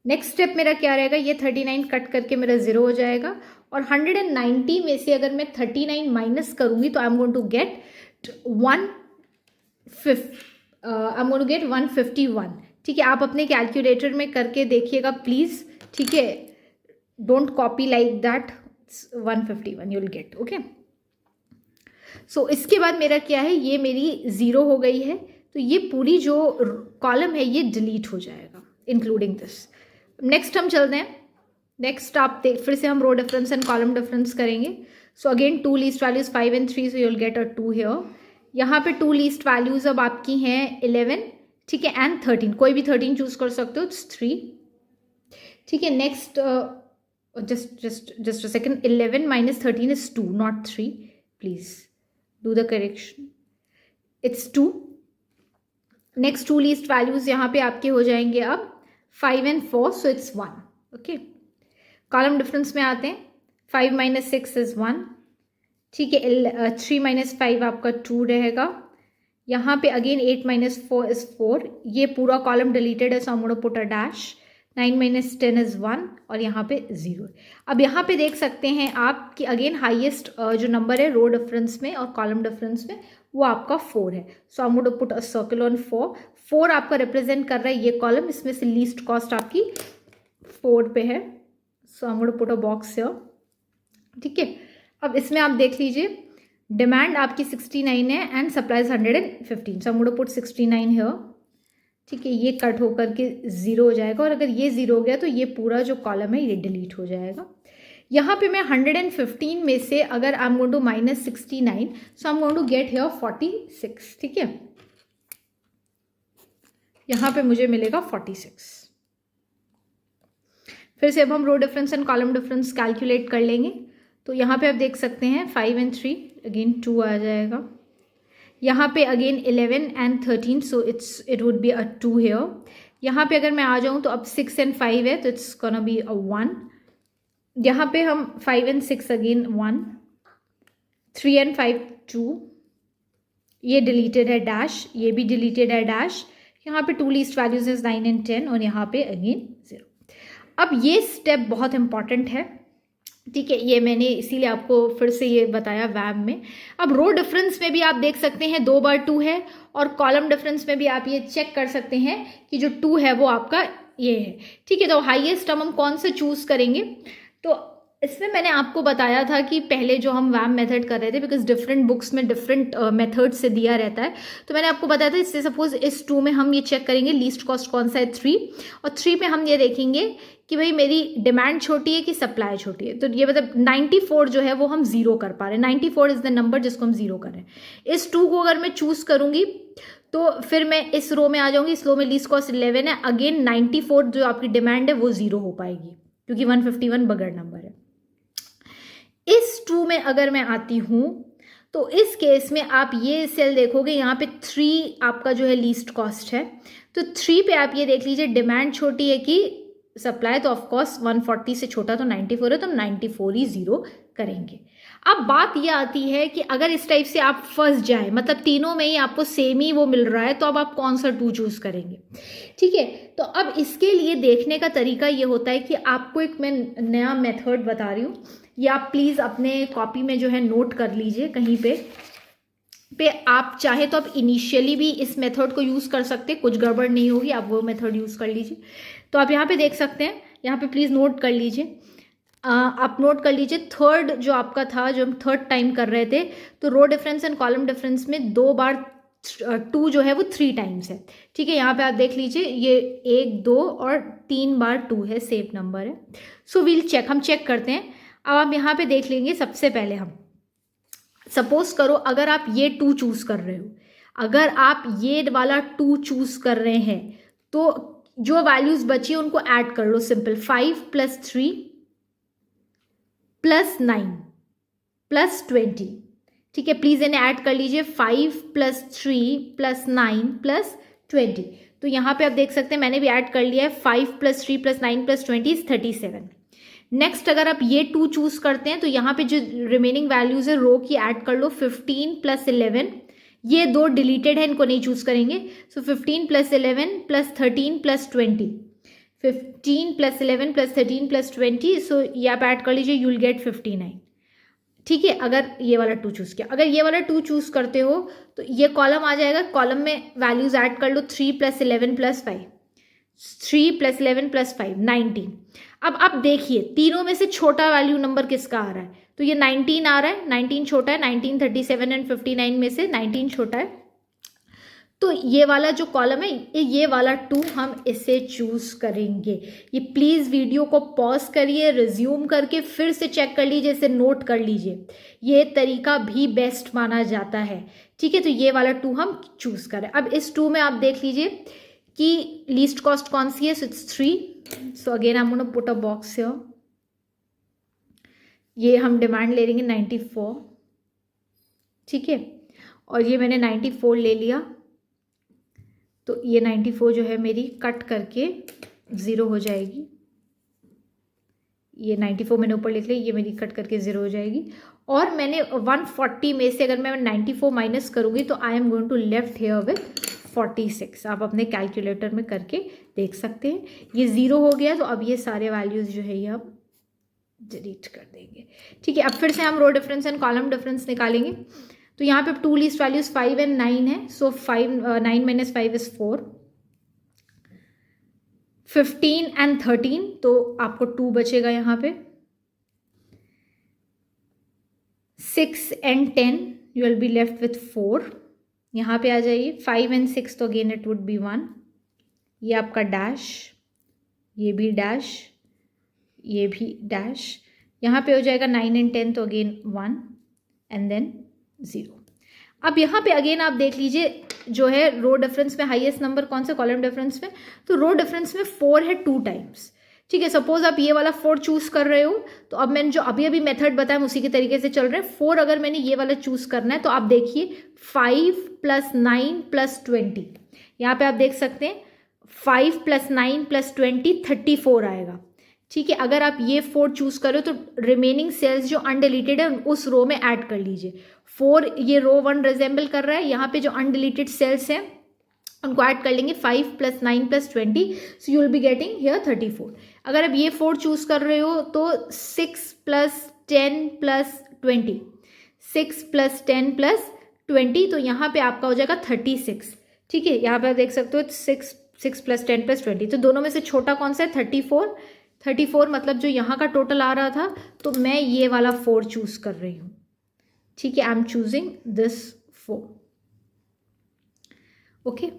Speaker 1: नेक्स्ट स्टेप मेरा क्या रहेगा, ये 39 कट करके मेरा 0 हो जाएगा, और 190 में से अगर मैं 39 माइनस करूंगी तो I am going to get 151. ठीक है, आप अपने कैलकुलेटर में करके देखिएगा प्लीज. ठीक है, don't copy like that. 151 you will get. Okay, so इसके बाद मेरा क्या है, ये मेरी 0 हो गई है, तो ये पूरी जो कॉलम है ये डिलीट हो जाएगा इंक्लूडिंग दिस. नेक्स्ट हम चलते हैं. नेक्स्ट आप फिर से हम row difference and column difference करेंगे. So again 2 least values 5 and 3, so you will get a 2 here. यहाँ पे 2 लीस्ट वैल्यूज अब आपकी हैं 11, ठीक है, एंड 13, कोई भी 13 चूज कर सकते हो, इट्स 3, ठीक है। Next just a second, 11 minus 13 is 2, not 3, please do the correction, it's 2। Next 2 least values यहाँ पे आपके हो जाएंगे अब 5 and 4, so it's 1, okay. Column difference में आते हैं, 5 minus 6 is 1, ठीक है। 3 minus 5 आपका 2 रहेगा। यहाँ पे अगेन 8 minus 4 is 4, ये पूरा कॉलम डिलीटेड है, so I'm going to put a dash। 9 minus 10 is 1 और यहाँ पे 0। अब यहाँ पे देख सकते हैं आप कि अगेन हाईएस्ट जो नंबर है रो डिफरेंस में और कॉलम डिफरेंस में वो आपका 4 है, so I am going to put a circle on 4। 4 आपका रिप्रेजेंट कर रहा है ये कॉलम, इसमें से लीस्ट कॉस्ट आपकी 4 पे है, so I am going to put a box here, ठीक है। अब इसमें आप देख लीजिए डिमांड आपकी 69 है and supplies 115, so I am going to put 69 here, ठीक है। ये कट होकर के 0 हो जाएगा और अगर ये 0 हो गया तो ये पूरा जो कॉलम है ये डिलीट हो जाएगा। यहाँ पे मैं 115 में से अगर I am going to minus 69, so I am going to get here 46, ठीक है। यहाँ पे मुझे मिलेगा 46। फिर से अब हम row difference and column difference calculate कर लेंगे। तो यहाँ पे आप देख सकते हैं 5 and 3 अगेन 2 आ जाएगा। यहाँ पे again 11 and 13, so it would be a 2 here. यहाँ पे अगर मैं आ जाऊँ तो अब 6 and 5 है तो इट्स गोना बी अ 1। यहाँ पे हम 5 and 6 अगेन 1, 3 and 5 2, ये डिलीटेड है डैश, ये भी डिलीटेड है डैश। यहाँ पे 2 लीस्ट वैल्यूज इज 9 and 10 और यहाँ पे अगेन 0। अब ये स्टेप बहुत इंपॉर्टेंट है, ठीक है, ये मैंने इसीलिए आपको फिर से ये बताया वैम में। अब रो डिफरेंस में भी आप देख सकते हैं 2 बार 2 है और कॉलम डिफरेंस में भी आप ये चेक कर सकते हैं कि जो 2 है वो आपका ये है, ठीक है। तो हाईएस्ट टर्म हम कौन से चूज करेंगे, तो इसमें मैंने आपको बताया था कि पहले जो हम वैम मेथड कर रहे थे, बिकॉज डिफरेंट बुक्स में डिफरेंट मेथड से दिया रहता है, तो मैंने आपको बताया था इससे सपोज इस 2 में हम ये चेक करेंगे लीस्ट कॉस्ट कौन सा है 3, और 3 में हम ये देखेंगे कि भाई मेरी डिमांड छोटी है कि सप्लाई छोटी है। तो ये मतलब 94 जो है वो हम 0 कर पा रहे हैं, 94 इज द नंबर जिसको हम 0 कर रहे हैं। इस 2 को अगर मैं चूज करूंगी तो फिर मैं इस रो में आ जाऊंगी, इस रो में लीस्ट कॉस्ट 11 है, अगेन 94 जो आपकी डिमांड है वो 0 हो पाएगी क्योंकि 151 बगैर नंबर है। इस 2 में अगर मैं आती हूं तो इस केस में आप ये सेल देखोगे, यहाँ पे 3 आपका जो है लीस्ट कॉस्ट है, तो 3 पे आप ये देख लीजिए डिमांड छोटी है कि सप्लाई, तो ऑफकोर्स 140 से छोटा तो 94 है, तो 94 ही 0 करेंगे। अब बात ये आती है कि अगर इस टाइप से आप फंस जाए, मतलब तीनों में ही आपको सेम ही वो मिल रहा है, तो अब आप कौन सा 2 चूज करेंगे, ठीक है। तो अब इसके लिए देखने का तरीका ये होता है कि आपको एक मैं नया मेथड बता रही हूँ, ये आप प्लीज़ अपने कॉपी में जो है नोट कर लीजिए कहीं पे आप चाहे तो आप इनिशियली भी इस मेथड को यूज़ कर सकते हैं, कुछ गड़बड़ नहीं होगी, आप वो मेथड यूज़ कर लीजिए। तो आप यहाँ पे देख सकते हैं, यहाँ पे प्लीज़ नोट कर लीजिए, आप नोट कर लीजिए थर्ड जो आपका था, जो हम थर्ड टाइम कर रहे थे, तो रो डिफरेंस एंड कॉलम डिफरेंस में 2 बार 2 जो है वो 3 टाइम्स है, ठीक है। यहाँ पे आप देख लीजिए ये 1 2 और 3 बार 2 है, सेम नंबर है। सो वील चेक, हम चेक करते हैं। अब आप यहाँ पे देख लेंगे, सबसे पहले हम सपोज करो अगर आप ये 2 चूज कर रहे हो, अगर आप ये वाला 2 चूज कर रहे हैं तो जो वैल्यूज बची है उनको ऐड कर लो, सिंपल 5 + 3 + 9 + 20, ठीक है। प्लीज इन्हें ऐड कर लीजिए, 5 + 3 + 9 + 20। तो यहाँ पे आप देख सकते हैं मैंने भी ऐड कर लिया है, 5 + 3 + 9 + 20 is 37। नेक्स्ट अगर आप ये 2 चूज करते हैं तो यहाँ पे जो रिमेनिंग वैल्यूज है रो की ऐड कर लो, 15 + 11, ये 2 डिलीटेड है, इनको नहीं चूज करेंगे, सो 15 + 11 + 13 + 20, 15 + 11 + 13 + 20, सो ये आप ऐड कर लीजिए, यू विल गेट 59, ठीक है। अगर ये वाला 2 चूज किया, अगर ये वाला 2 चूज करते हो तो ये कॉलम आ जाएगा, कॉलम में वैल्यूज ऐड कर लो, 3 + 11 + 5, 3 + 11 + 5 19। अब आप देखिए तीनों में से छोटा वैल्यू नंबर किसका आ रहा है, तो ये 19 आ रहा है, 19 छोटा है, 19 37 एंड 59 में से 19 छोटा है, तो ये वाला जो कॉलम है, ये वाला 2 हम इसे चूज करेंगे। ये प्लीज़ वीडियो को पॉज करिए, रिज्यूम करके फिर से चेक कर लीजिए, इसे नोट कर लीजिए, ये तरीका भी बेस्ट माना जाता है। ठीक है, तो ये वाला 2 हम चूज करें। अब इस 2 में आप देख लीजिए कि लीस्ट कॉस्ट कौन सी है, so it's 3। So again I am gonna put a box here. ये हम डिमांड ले लेंगे 94, ठीक है, और ये मैंने 94 ले लिया, तो ये 94 जो है मेरी कट करके 0 हो जाएगी। ये 94 मैंने ऊपर लिख लिया, ये मेरी कट करके 0 हो जाएगी। और मैंने 140 में से अगर मैं 94 माइनस करूँगी तो I am going to left here with 46। आप अपने कैलकुलेटर में करके देख सकते हैं। ये 0 हो गया, तो अब ये सारे वैल्यूज़ जो है ये अब डिलीट कर देंगे। ठीक है, अब फिर से हम row difference and column difference निकालेंगे। तो यहाँ पे 2 लीस्ट वैल्यूज 5 एंड 9 है, सो 9 माइनस 5 इज 4। 15 एंड 13, तो आपको 2 बचेगा यहाँ पे। 6 and 10 you will be left with 4। यहाँ पे आ जाइए 5 एंड 6, तो अगेन इट वुड बी 1। ये आपका डैश, ये भी डैश, ये भी डैश। यहाँ पे हो जाएगा 9 एंड 10, तो अगेन 1 एंड देन 0। अब यहाँ पे अगेन आप देख लीजिए जो है रो डिफरेंस में हाईएस्ट नंबर कौन सा, कॉलम डिफरेंस में, तो रो डिफरेंस में 4 है 2 टाइम्स। ठीक है, सपोज आप ये वाला 4 चूज कर रहे हो, तो अब मैंने जो अभी अभी मेथड बताया उसी के तरीके से चल रहे हैं। 4 अगर मैंने ये वाला चूज करना है तो आप देखिए 5 + 9 + 20, यहाँ पे आप देख सकते हैं 5 + 9 + 20 34 आएगा। ठीक है, अगर आप ये 4 चूज करो तो रिमेनिंग सेल्स जो अनडिलीटेड है उस रो में ऐड कर लीजिए। 4 ये रो 1 रिजेंबल कर रहा है, यहाँ पे जो अनडिलीटेड सेल्स हैं उनको ऐड कर लेंगे 5 + 9 + 20, सो you will be getting here 34। अगर आप ये 4 चूज कर रहे हो तो 6 + 10 + 20, 6 + 10 + 20, तो यहाँ पे आपका हो जाएगा 36। ठीक है, यहाँ पे आप देख सकते हो 6 + 10 + 20, तो दोनों में से छोटा कौन सा है, 34। 34 मतलब जो यहाँ का टोटल आ रहा था, तो मैं ये वाला 4 चूज कर रही हूँ। ठीक है, I am choosing this 4। Okay,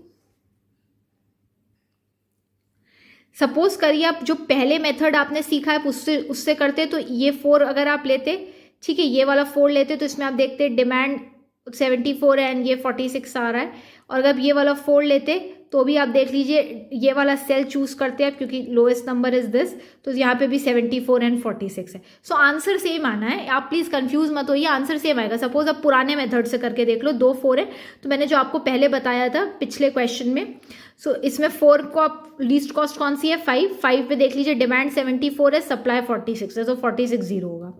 Speaker 1: suppose करिए आप जो पहले मेथड आपने सीखा है उससे करते, तो ये 4 अगर आप लेते, ठीक है, ये वाला 4 लेते, तो इसमें आप देखते डिमांड 74 है एंड ये 46 आ रहा है। और अगर ये वाला 4 लेते तो भी आप देख लीजिए ये वाला सेल चूज करते हैं क्योंकि लोएस्ट नंबर इज दिस, तो यहाँ पे भी 74 एंड 46 है। सो आंसर सेम आना है, आप प्लीज कंफ्यूज मत होइए, आंसर सेम आएगा। सपोज आप पुराने मेथड से करके देख लो, 2 4 है, तो मैंने जो आपको पहले बताया था पिछले क्वेश्चन में, सो इसमें 4 को आप लीस्ट कॉस्ट कौन सी है, 5 पे देख लीजिए डिमांड 74 है, सप्लाई 46 है, तो 46 0 होगा।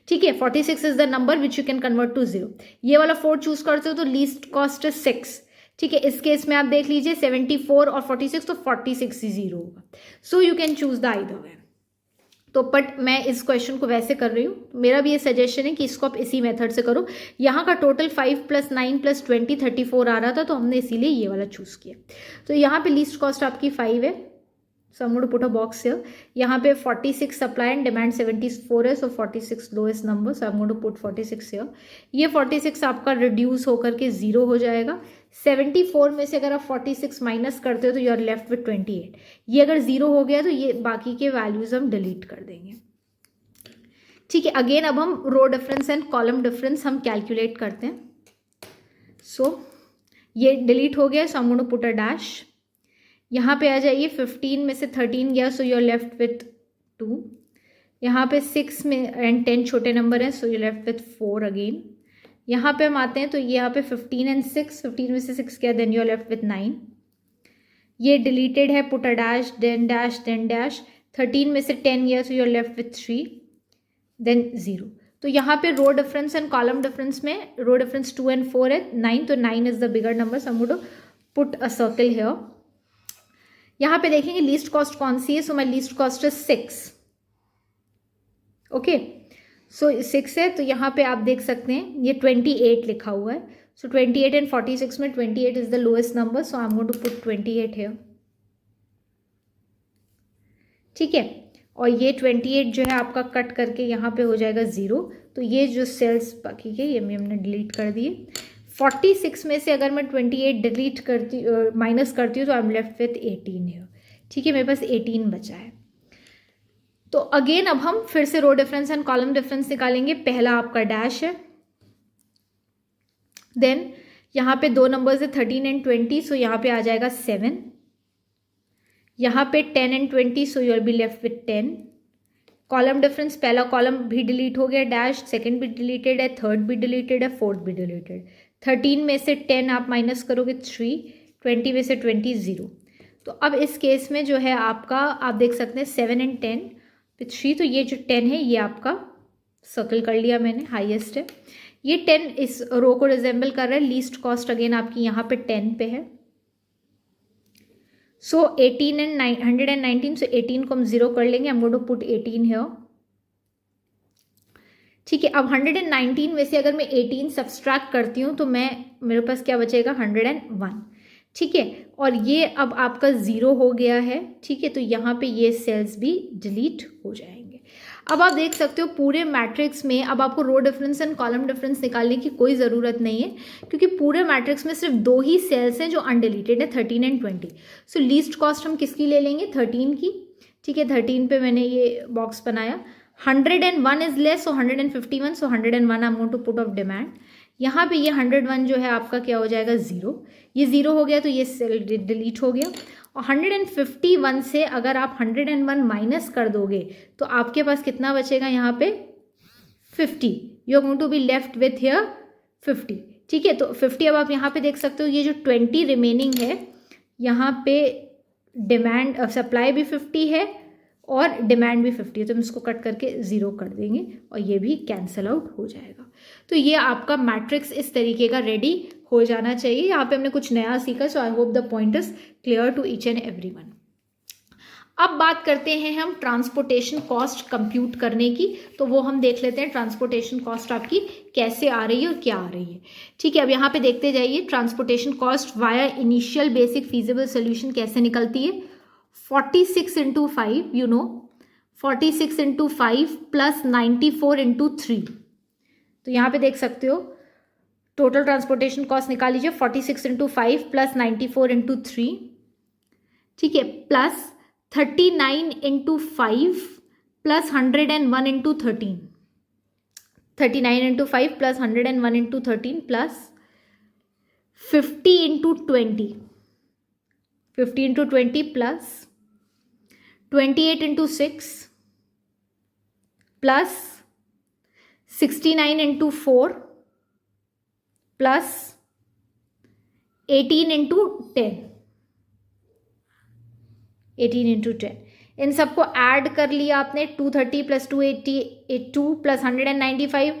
Speaker 1: ठीक है, 46 is the number which you can convert to 0। ये वाला 4 चूज करते हो तो लीस्ट कॉस्ट है 6। ठीक है, इस केस में आप देख लीजिए 74 और 46, तो 46 ही 0 होगा। सो you can choose the either way. तो बट मैं इस क्वेश्चन को वैसे कर रही हूँ, मेरा भी ये सजेशन है कि इसको आप इसी मेथड से करो। यहाँ का टोटल 5 + 9 + 20 34 आ रहा था, तो हमने इसीलिए ये वाला चूज किया। तो यहाँ पे लीस्ट कॉस्ट आपकी 5 है, so I am going to put a box here. यहाँ पे 46 सप्लाई एंड डिमांड 74 है, so 46 lowest number, so I am going to put 46 here. ये 46 आपका रिड्यूस होकर के 0 हो जाएगा। 74 में से अगर आप 46 माइनस करते हो तो यू आर लेफ्ट विथ 28। ये अगर 0 हो गया तो ये बाकी के वैल्यूज हम डिलीट कर देंगे। ठीक है, अगेन अब हम row difference and column difference हम कैलकुलेट करते हैं। सो ये डिलीट हो गया, so I am going to put a dash. यहाँ पे आ जाइए 15 में से 13 गया, so you are left with 2। यहाँ पे 6 में एंड 10 छोटे नंबर हैं, so you left with 4 again. यहाँ पे हम आते हैं तो यहाँ पे 15 एंड 6, 15 में से 6 गया, then you are left with 9। ये डिलीटेड है, put a dash then dash then dash. 13 में से 10 गया, so you are left with 3 then 0। तो यहाँ पे row difference and column difference में रो डिफरेंस 2 एंड 4 है, 9, तो 9 is the bigger number, so I am going to put a circle here. यहाँ पे देखेंगे लीस्ट कॉस्ट कौन सी है, so my least cost is 6। Okay, so 6 है, तो यहाँ पे आप देख सकते हैं ये 28 लिखा हुआ है, सो 28 एंड 46 में 28 is the lowest number, so I am going to put 28 here. ठीक है, और ये 28 जो है आपका कट करके यहाँ पे हो जाएगा 0, तो ये जो सेल्स बाकी के ये हमने डिलीट कर दिए। 46 में से अगर मैं 28 डिलीट करती माइनस करती हूँ तो आई एम लेफ्ट विथ 18 है। ठीक है, मेरे पास 18 बचा है। तो अगेन अब हम फिर से रो डिफरेंस एंड कॉलम डिफरेंस निकालेंगे। पहला आपका डैश है, देन यहाँ पे दो नंबर्स है 13 एंड 20, सो यहाँ पे आ जाएगा 7। यहाँ पे 10 and 20, so you will be left with 10। Column difference, पहला कॉलम भी डिलीट हो गया, डैश, सेकंड भी डिलीटेड है, थर्ड भी डिलीटेड है, फोर्थ भी डिलीटेड। 13 में से 10 आप माइनस करोगे 3, 20 में से 20 0। तो अब इस केस में जो है आपका, आप देख सकते हैं 7 एंड 10 विथ 3, तो ये जो 10 है ये आपका सर्कल कर लिया मैंने, हाईएस्ट है। ये 10 इस रो को रिजेंबल कर रहा है। लीस्ट कॉस्ट अगेन आपकी यहाँ पे 10 पे है। सो 18 एंड 119, सो 18 को हम 0 कर लेंगे। I am going to put 18 here. ठीक है, अब 119 में से अगर मैं 18 सब्सट्रैक्ट करती हूँ तो मेरे पास क्या बचेगा, 101। ठीक है, और ये अब आपका 0 हो गया है। ठीक है, तो यहाँ पे ये सेल्स भी डिलीट हो जाएंगे। अब आप देख सकते हो पूरे मैट्रिक्स में अब आपको रो डिफरेंस एंड कॉलम डिफरेंस निकालने की कोई ज़रूरत नहीं है, क्योंकि पूरे मैट्रिक्स में सिर्फ 2 ही सेल्स हैं जो अनडिलीटेड है, 13 एंड 20। सो लीस्ट कॉस्ट हम किसकी ले लेंगे, 13 की। ठीक है, 13 पे मैंने ये बॉक्स बनाया। 101 is less, so 151, so 101 I am going to put of demand. यहाँ पे ये 101 जो है आपका क्या हो जाएगा, 0। ये 0 हो गया तो ये सेल डिलीट हो गया। और 151 से अगर आप 101 माइनस कर दोगे तो आपके पास कितना बचेगा, यहाँ पे 50। You are going to be left with here 50। ठीक है, तो 50 अब आप यहाँ पे देख सकते हो, ये जो 20 रिमेनिंग है यहाँ पे डिमांड सप्लाई भी 50 है और डिमांड भी 50 है, तो हम इसको कट करके 0 कर देंगे और ये भी कैंसिल आउट हो जाएगा। तो ये आपका मैट्रिक्स इस तरीके का रेडी हो जाना चाहिए। यहाँ पे हमने कुछ नया सीखा, so I hope the point is clear to each and everyone. अब बात करते हैं हम ट्रांसपोर्टेशन कॉस्ट कंप्यूट करने की, तो वो हम देख लेते हैं ट्रांसपोर्टेशन कॉस्ट आपकी कैसे आ रही है और क्या आ रही है। ठीक है, अब यहाँ पे देखते जाइए transportation cost via initial basic feasible solution कैसे निकलती है। 46 into 5, you know 46 into 5 plus 94 into 3। तो यहाँ पे देख सकते हो टोटल ट्रांसपोर्टेशन कॉस्ट निकाल लीजिए, 46 इंटू 5 प्लस 94 इंटू 3। ठीक है, plus 39 into 5 plus 101 into 13। 39 into 5 plus 101 into 13 plus 50 into 20। 50 into 20 plus 28 into 6 plus 69 into 4 plus 18 into 10। 18 into 10, इन सबको ऐड कर लिया आपने। 230 प्लस 282 प्लस 195,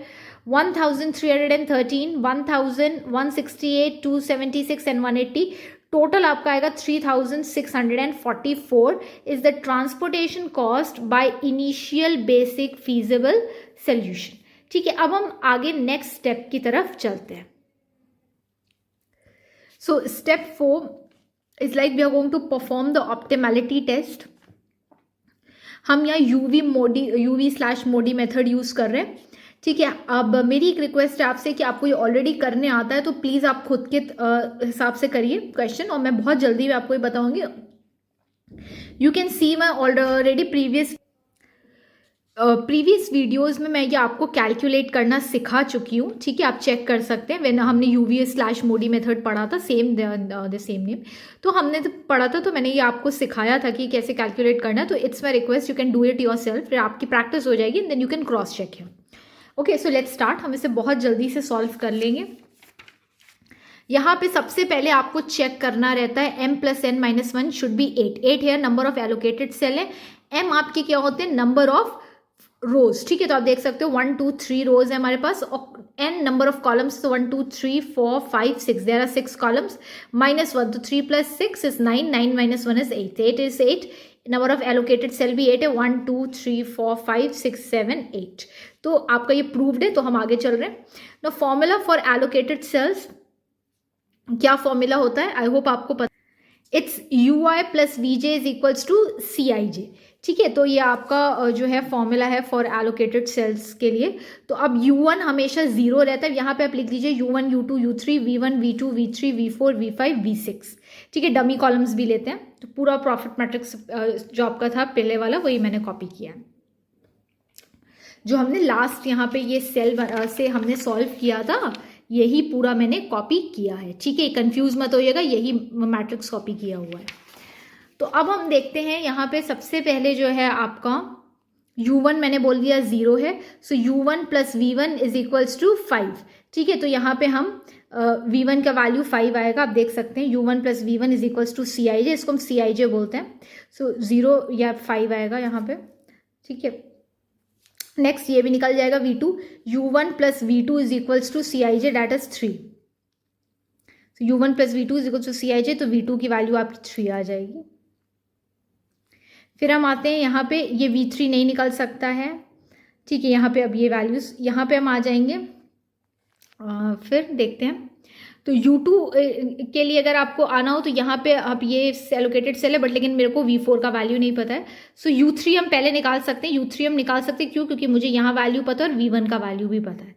Speaker 1: 1313, 1168, 276 एंड 180। टोटल आपका आएगा 3644 is the transportation cost by initial basic feasible solution. ठीक है, अब हम आगे नेक्स्ट स्टेप की तरफ चलते हैं। So step 4 is like we are going to perform the optimality test. हम यहाँ UV/MODI मेथड यूज कर रहे हैं। ठीक है, अब मेरी एक रिक्वेस्ट है आपसे कि आपको ये ऑलरेडी करने आता है तो प्लीज़ आप खुद के हिसाब से करिए क्वेश्चन, और मैं बहुत जल्दी में आपको ये बताऊंगी। यू कैन सी मैं ऑलरेडी प्रीवियस वीडियोस में मैं ये आपको कैलकुलेट करना सिखा चुकी हूँ। ठीक है, आप चेक कर सकते हैं। व्हेन हमने UV/MODI मेथड पढ़ा था, सेम द सेम नेम, तो हमने तो पढ़ा था, तो मैंने ये आपको सिखाया था कि कैसे कैलकुलेट करना है। तो it's my request, you can do it yourself, फिर आपकी प्रैक्टिस हो जाएगी, then you can cross check here. Okay, so let's start. हम इसे बहुत जल्दी से सॉल्व कर लेंगे। यहाँ पे सबसे पहले आपको चेक करना रहता है m plus n minus 1 should be 8। 8 है नंबर ऑफ एलोकेटेड सेल है। m आपके क्या होते हैं, नंबर ऑफ रोज। ठीक है, तो आप देख सकते हो 1 2 3 रोज है हमारे पास, और n नंबर ऑफ कॉलम्स, तो 1 2 3 4 5 6, देयर आर 6 कॉलम्स। माइनस 1, तो 3 plus 6 is 9, 9 minus 1 is 8, 8 is 8। Number of allocated cell भी 8 है, 1 2 3 4 5 6 7 8। तो आपका ये प्रूव्ड है, तो हम आगे चल रहे हैं। No formula for allocated cells, क्या फॉर्मूला होता है, आई होप आपको पता। It's U I plus V J is equals to C I J. ठीक है, तो ये आपका जो है फॉर्मूला है फॉर एलोकेटेड सेल्स के लिए। तो अब U1 हमेशा 0 रहता है, यहाँ पे आप लिख लीजिए U1 U2 U3 V1 V2 V3 V4 V5 V6। ठीक है, डमी कॉलम्स भी लेते हैं। तो पूरा प्रॉफिट मैट्रिक्स जो आपका था पहले वाला वही मैंने कॉपी किया है, जो हमने लास्ट यहाँ पे ये सेल से हमने सॉल्व किया था, यही पूरा मैंने कॉपी किया है। ठीक है, कंफ्यूज मत होइएगा, यही मैट्रिक्स कॉपी किया हुआ है। तो अब हम देखते हैं यहाँ पे सबसे पहले जो है आपका U1 मैंने बोल दिया 0 है, so U1 plus V1 is equals to 5। ठीक है, तो यहाँ पे हम V1 का वैल्यू 5 आएगा, आप देख सकते हैं U1 plus V1 is equals to CIJ, इसको हम CIJ बोलते हैं। सो 0 या 5 आएगा यहाँ पे। ठीक है, नेक्स्ट ये भी निकल जाएगा V2, U1 plus V2 is equals to CIJ that is 3। U1 plus V2 is equals to CIJ, तो V2 की वैल्यू आपकी 3 आ जाएगी। फिर हम आते हैं यहाँ पे, ये V3 नहीं निकल सकता है। ठीक है, यहाँ पे अब ये वैल्यूज यहाँ पे हम आ जाएंगे। फिर देखते हैं, तो U2 के लिए अगर आपको आना हो तो यहाँ पे अब ये एलोकेटेड सेल है, बट लेकिन मेरे को V4 का वैल्यू नहीं पता है। सो U3 हम पहले निकाल सकते हैं, U3 हम निकाल सकते हैं, क्यों? क्योंकि मुझे यहाँ वैल्यू पता है और V1 का वैल्यू भी पता है।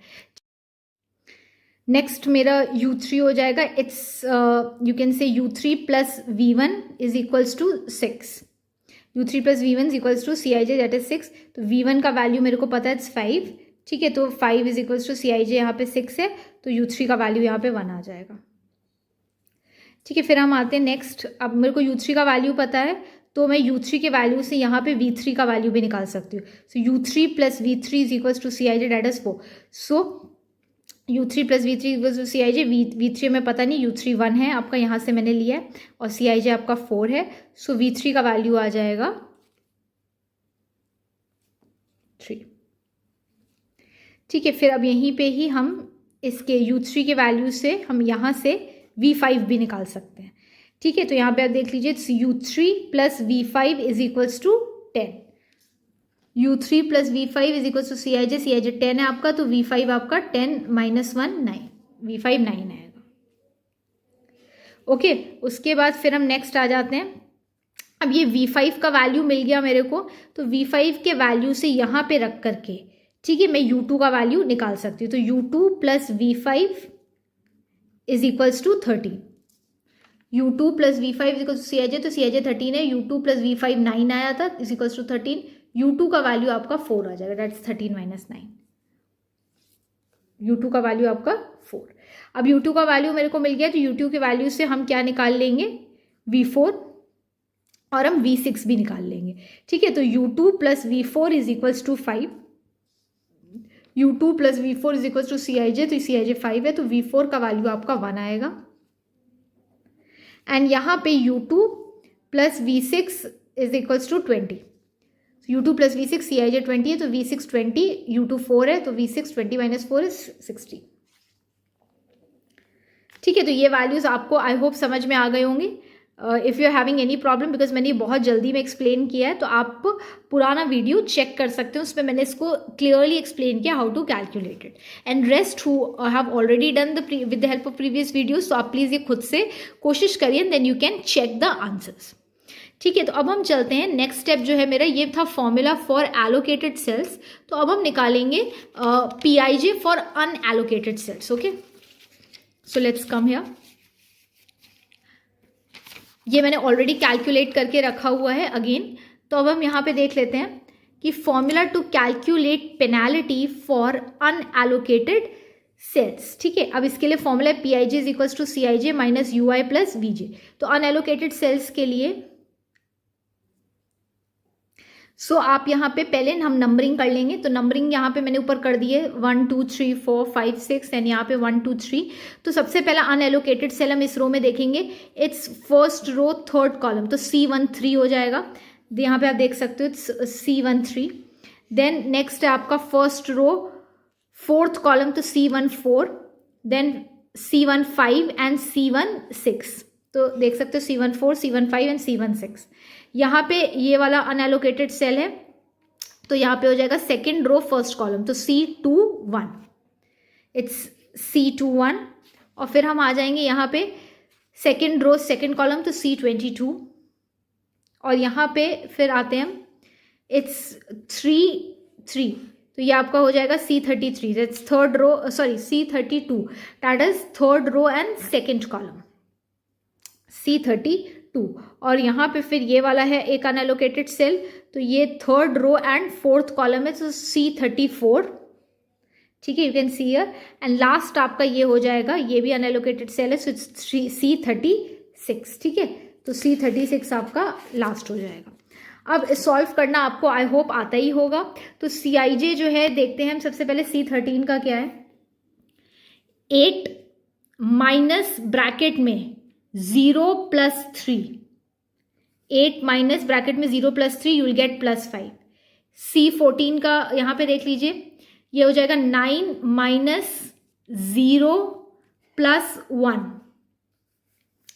Speaker 1: नेक्स्ट मेरा U3 हो जाएगा, it's you can say U3 plus V1 is equals to 6। U3 plus V1 is equals to CIJ that is 6। तो V1 का वैल्यू मेरे को पता है, इट्स 5। ठीक है, तो 5 इज इक्वल्स टू CIJ, यहाँ पे 6 है, तो U3 का वैल्यू यहाँ पे 1 आ जाएगा। ठीक है, फिर हम आते हैं नेक्स्ट। अब मेरे को U3 का वैल्यू पता है, तो मैं U3 के वैल्यू से यहाँ पे V3 का वैल्यू भी निकाल सकती हूँ। So U3 plus V3 is equals to CIJ that is 4। So U3 plus V3 equals to CIJ, V3 हमें पता नहीं, U3 1 है आपका, यहाँ से मैंने लिया है, और CIJ आपका 4 है। सो V3 का वैल्यू आ जाएगा 3। ठीक है, फिर अब यहीं पे ही हम इसके U3 के वैल्यू से हम यहाँ से V5 भी निकाल सकते हैं। ठीक है, तो यहाँ पे आप देख लीजिए, U3 plus V5 is equals to 10। U3 plus V5 is equals to CIJ, CIJ 10 है आपका, तो V5 आपका 10 माइनस 1 9, V5 9 आएगा। ओके, उसके बाद फिर हम नेक्स्ट आ जाते हैं। अब ये V5 का वैल्यू मिल गया मेरे को, तो V5 के वैल्यू से यहाँ पे रख करके, ठीक है, मैं U2 का वैल्यू निकाल सकती हूँ। तो U2 plus V5 is equals to 13। U2 plus V5 is equals to CIJ, तो CIJ 13 है, U2 प्लस V5 9 आया था, इज इक्वल्स टू 13। U2 का वैल्यू आपका 4 आ जाएगा, दैट्स 13 माइनस 9। U2 का वैल्यू आपका 4। अब U2 का वैल्यू मेरे को मिल गया, तो U2 के वैल्यू से हम क्या निकाल लेंगे, V4, और हम V6 भी निकाल लेंगे। ठीक है, तो U2 plus V4 is equals to 5। U2 plus V4 is equals to CIJ, तो CIJ 5 है, तो V4 का वैल्यू आपका 1 आएगा। एंड यहाँ पे U2 plus V6 is equals to 20। U2 plus V6, CIJ 20 है, तो V6 20, U2 4 है, तो V6 20 माइनस 4 इज 60। ठीक है, तो ये वैल्यूज आपको आई होप समझ में आ गए होंगे। If you are having any problem, because मैंने ये बहुत जल्दी में एक्सप्लेन किया है, तो आप पुराना वीडियो चेक कर सकते हो, उसमें मैंने इसको क्लियरली एक्सप्लेन किया how to calculate it. And rest who have already done with the help of previous videos, तो आप प्लीज़ ये खुद से कोशिश करिए, then you can check the answers. ठीक है, तो अब हम चलते हैं नेक्स्ट स्टेप जो है मेरा, ये था फॉर्मूला फॉर एलोकेटेड सेल्स। तो अब हम निकालेंगे PIJ for unallocated cells. Okay, so let's come here. ये मैंने ऑलरेडी कैलकुलेट करके रखा हुआ है अगेन। तो अब हम यहाँ पे देख लेते हैं कि formula to calculate penalty for unallocated cells. ठीक है, अब इसके लिए formula PIJ is equals to CIJ minus UI plus VJ। तो अनएलोकेटेड सेल्स के लिए आप यहाँ पे पहले हम नंबरिंग कर लेंगे। तो नंबरिंग यहाँ पे मैंने ऊपर कर दी है 1 2 3 4 5 6 एंड यहाँ पे 1 2 3। तो सबसे पहला अनएलोकेटेड सेल हम इस रो में देखेंगे, it's first row third column, तो C13 हो जाएगा। यहाँ पे आप देख सकते हो C13। देन नेक्स्ट है आपका फर्स्ट रो फोर्थ कॉलम, तो C14, then C15 and C16। तो देख सकते हो C14, C15 एंड C16। यहाँ पे ये वाला अनएलोकेटेड सेल है, तो यहाँ पे हो जाएगा सेकेंड रो फर्स्ट कॉलम, तो C21, इट्स C21। और फिर हम आ जाएंगे यहाँ पे सेकेंड रो सेकेंड कॉलम तो C22, और यहाँ पे फिर आते हैं हम, इट्स 3 तो ये आपका हो जाएगा C33, that's third row, sorry C32, that is third row and second column C32, और यहाँ पे फिर ये वाला है एक अनएलोकेटेड सेल, तो ये third row and fourth column है, तो C34, ठीक है, you can see here, and last आपका ये हो जाएगा, ये भी अनएलोकेटेड सेल है, सो इट्स C36, ठीक है, तो C36 आपका लास्ट हो जाएगा। अब सॉल्व करना आपको आई होप आता ही होगा, तो Cij जो है देखते हैं हम सबसे पहले C13 का क्या है, 8 माइनस ब्रैकेट में 0 + 3, 8 माइनस ब्रैकेट में 0 + 3 यू विल गेट +5। C14 का यहाँ पे देख लीजिए, ये हो जाएगा 9 minus 0 + 1,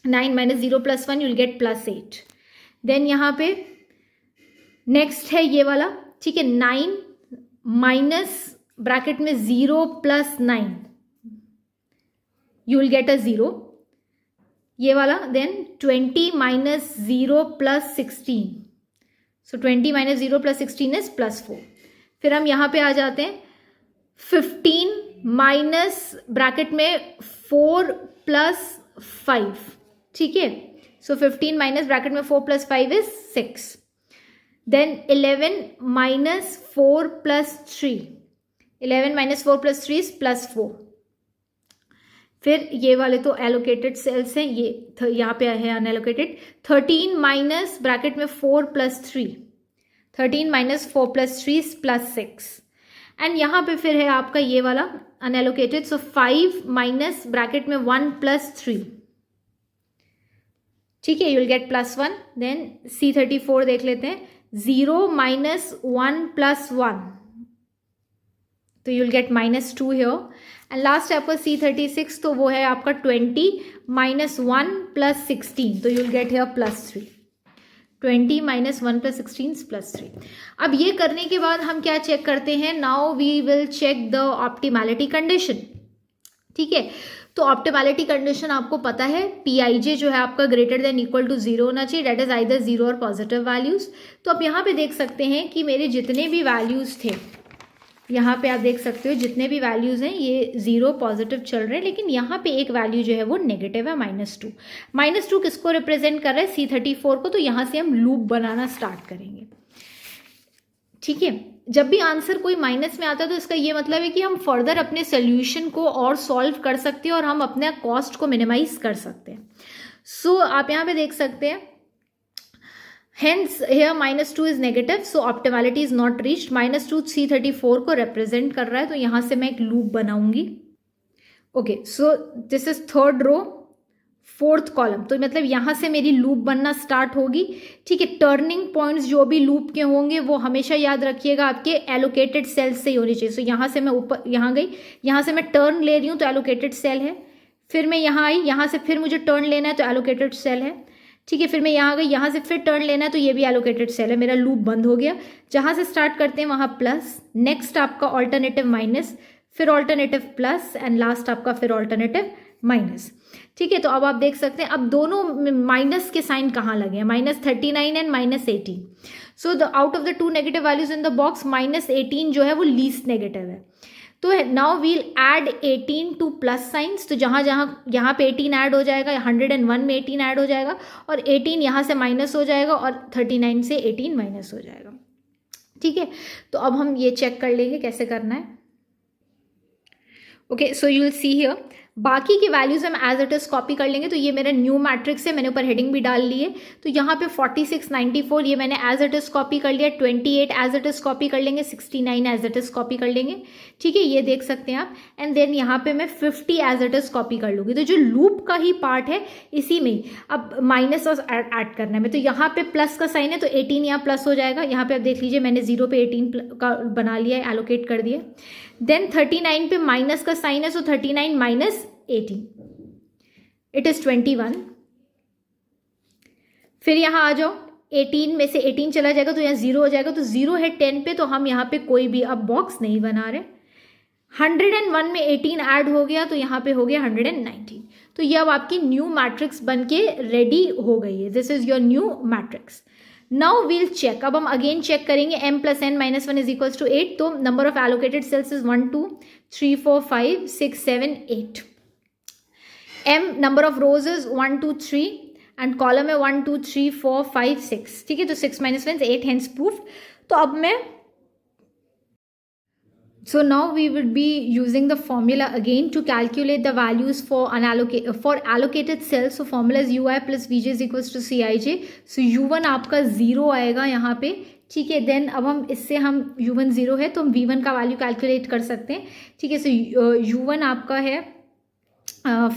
Speaker 1: 9 minus 0 + 1 you will get +8। Then यहाँ पे नेक्स्ट है ये वाला, ठीक है, 9 माइनस ब्रैकेट में 0 + 9 यू विल गेट अ 0, ये वाला। Then 20 minus 0 + 16, so 20 minus 0 + 16 is +4। फिर हम यहाँ पे आ जाते हैं, 15 माइनस ब्रैकेट में 4 + 5, ठीक है, सो 15 माइनस ब्रैकेट में 4 + 5 is 6। Then 11 minus 4 + 3, 11 minus 4 + 3 is +4। फिर ये वाले तो एलोकेटेड सेल्स हैं, ये यहाँ पे है अनएलोकेटेड। 13 माइनस ब्रैकेट में 4 + 3, 13 माइनस 4 + 3 इज +6, एंड यहाँ पे फिर है आपका ये वाला अनएलोकेटेड, सो 5 माइनस ब्रैकेट में 1 + 3, ठीक है, you will gate +1। Then C34 देख लेते हैं, 0 माइनस 1 + 1, तो you will gate -2 here, and last है आपका C36, तो वो है आपका 20 माइनस 1 + 16, तो you will get here +3, 20 minus 1 + 16 +3। अब ये करने के बाद हम क्या चेक करते हैं, now we will check the optimality condition, ठीक है। तो ऑप्टिमैलिटी कंडीशन आपको पता है, Pij जो है आपका ग्रेटर देन इक्वल टू 0 होना चाहिए, डेट इज आइदर 0 और पॉजिटिव वैल्यूज। तो आप यहाँ पे देख सकते हैं कि मेरे जितने भी वैल्यूज थे, यहाँ पे आप देख सकते हो जितने भी वैल्यूज हैं ये 0 पॉजिटिव चल रहे हैं, लेकिन यहाँ पे एक वैल्यू जो है वो नेगेटिव है, -2। -2 किसको रिप्रेजेंट कर रहा है, C34 को, तो यहाँ से हम लूप बनाना स्टार्ट करेंगे, ठीक है। जब भी आंसर कोई माइनस में आता है तो इसका ये मतलब है कि हम फर्दर अपने सोल्यूशन को और सॉल्व कर सकते हैं और हम अपने कॉस्ट को मिनिमाइज कर सकते हैं। सो आप यहाँ पे देख सकते हैं, hence here -2 is negative, so optimality is not reached। -2 C34 को represent कर रहा है, तो यहाँ से मैं एक लूप बनाऊंगी। Okay, so this is third row fourth column, तो मतलब यहाँ से मेरी लूप बनना स्टार्ट होगी, ठीक है। टर्निंग पॉइंट्स जो भी लूप के होंगे वो हमेशा याद रखिएगा आपके एलोकेटेड सेल से ही होनी चाहिए। सो यहाँ से मैं ऊपर यहाँ गई, यहाँ से मैं टर्न ले रही हूँ तो एलोकेटेड सेल है, फिर मैं यहाँ आई, यहाँ से फिर मुझे टर्न लेना है तो एलोकेटेड सेल है, ठीक है। फिर मैं यहाँ गई, यहाँ से फिर टर्न लेना है तो ये भी एलोकेटेड सेल है, मेरा लूप बंद हो गया। जहाँ से स्टार्ट करते हैं वहाँ प्लस, नेक्स्ट आपका ऑल्टरनेटिव माइनस, फिर ऑल्टरनेटिव प्लस, एंड लास्ट आपका फिर ऑल्टरनेटिव माइनस, ठीक है। तो अब आप देख सकते हैं अब दोनों माइनस के साइन कहाँ लगे हैं, -39 and -18। So the out of the 2 negative values in the box, -18 जो है वो लीस्ट नेगेटिव है। तो now we'll add 18 to plus signs, तो जहाँ जहाँ यहाँ पे 18 ऐड हो जाएगा, 101 में 18 ऐड हो जाएगा, और 18 यहाँ से माइनस हो जाएगा, और 39 से 18 माइनस हो जाएगा, ठीक है। तो अब हम ये चेक कर लेंगे कैसे करना है। Okay, so you will see here, बाकी की वैल्यूज हम एज इट इज कॉपी कर लेंगे। तो ये मेरा न्यू मैट्रिक्स है, मैंने ऊपर हेडिंग भी डाल ली है, तो यहाँ पे 46, 94 ये मैंने एज इट इज कॉपी कर लिया, 28 एज इट इज कॉपी कर लेंगे, 69 एज इट इज कॉपी कर लेंगे, ठीक है, ये देख सकते हैं आप। एंड देन यहाँ पे मैं 50 एज इट इज कॉपी कर लूँगी। तो जो लूप का ही पार्ट है इसी में अब माइनस और ऐड करना है, तो यहाँ पे प्लस का साइन है तो 18 यहाँ प्लस हो जाएगा। यहाँ पे आप देख लीजिए मैंने 0 पे 18 का बना लिया है, एलोकेट कर दिया। देन 39 पे माइनस का साइन है, सो 39 माइनस 18 इट इज 21। फिर यहाँ आ जाओ, 18 में से 18 चला जाएगा तो यहाँ 0 हो जाएगा, तो 0 है 10 पे, तो हम यहाँ पे कोई भी अब बॉक्स नहीं बना रहे। 101 में 18 ऐड हो गया तो यहाँ पे हो गया 119। तो ये अब आपकी न्यू मैट्रिक्स बन के रेडी हो गई है. This is your new matrix. Now we'll check. अब हम अगेन चेक करेंगे m plus n minus 1 is equals to 8. तो number of allocated cells is 1 2 3 4 5 6 7 8. m number of rows is 1 2 3 and column है 1 2 3 4 5 6. ठीक है, तो 6 minus 1 8 hence proof. तो अब मैं so now we would be using the formula again to calculate the values for allocated cells. So formula is ui plus vj is equals to cij. So u1 आपका 0 आएगा यहाँ पे. ठीक है, देन अब हम इससे हम u1 0 है तो हम v1 का वैल्यू कैलकुलेट कर सकते हैं. ठीक है, सो u1 आपका है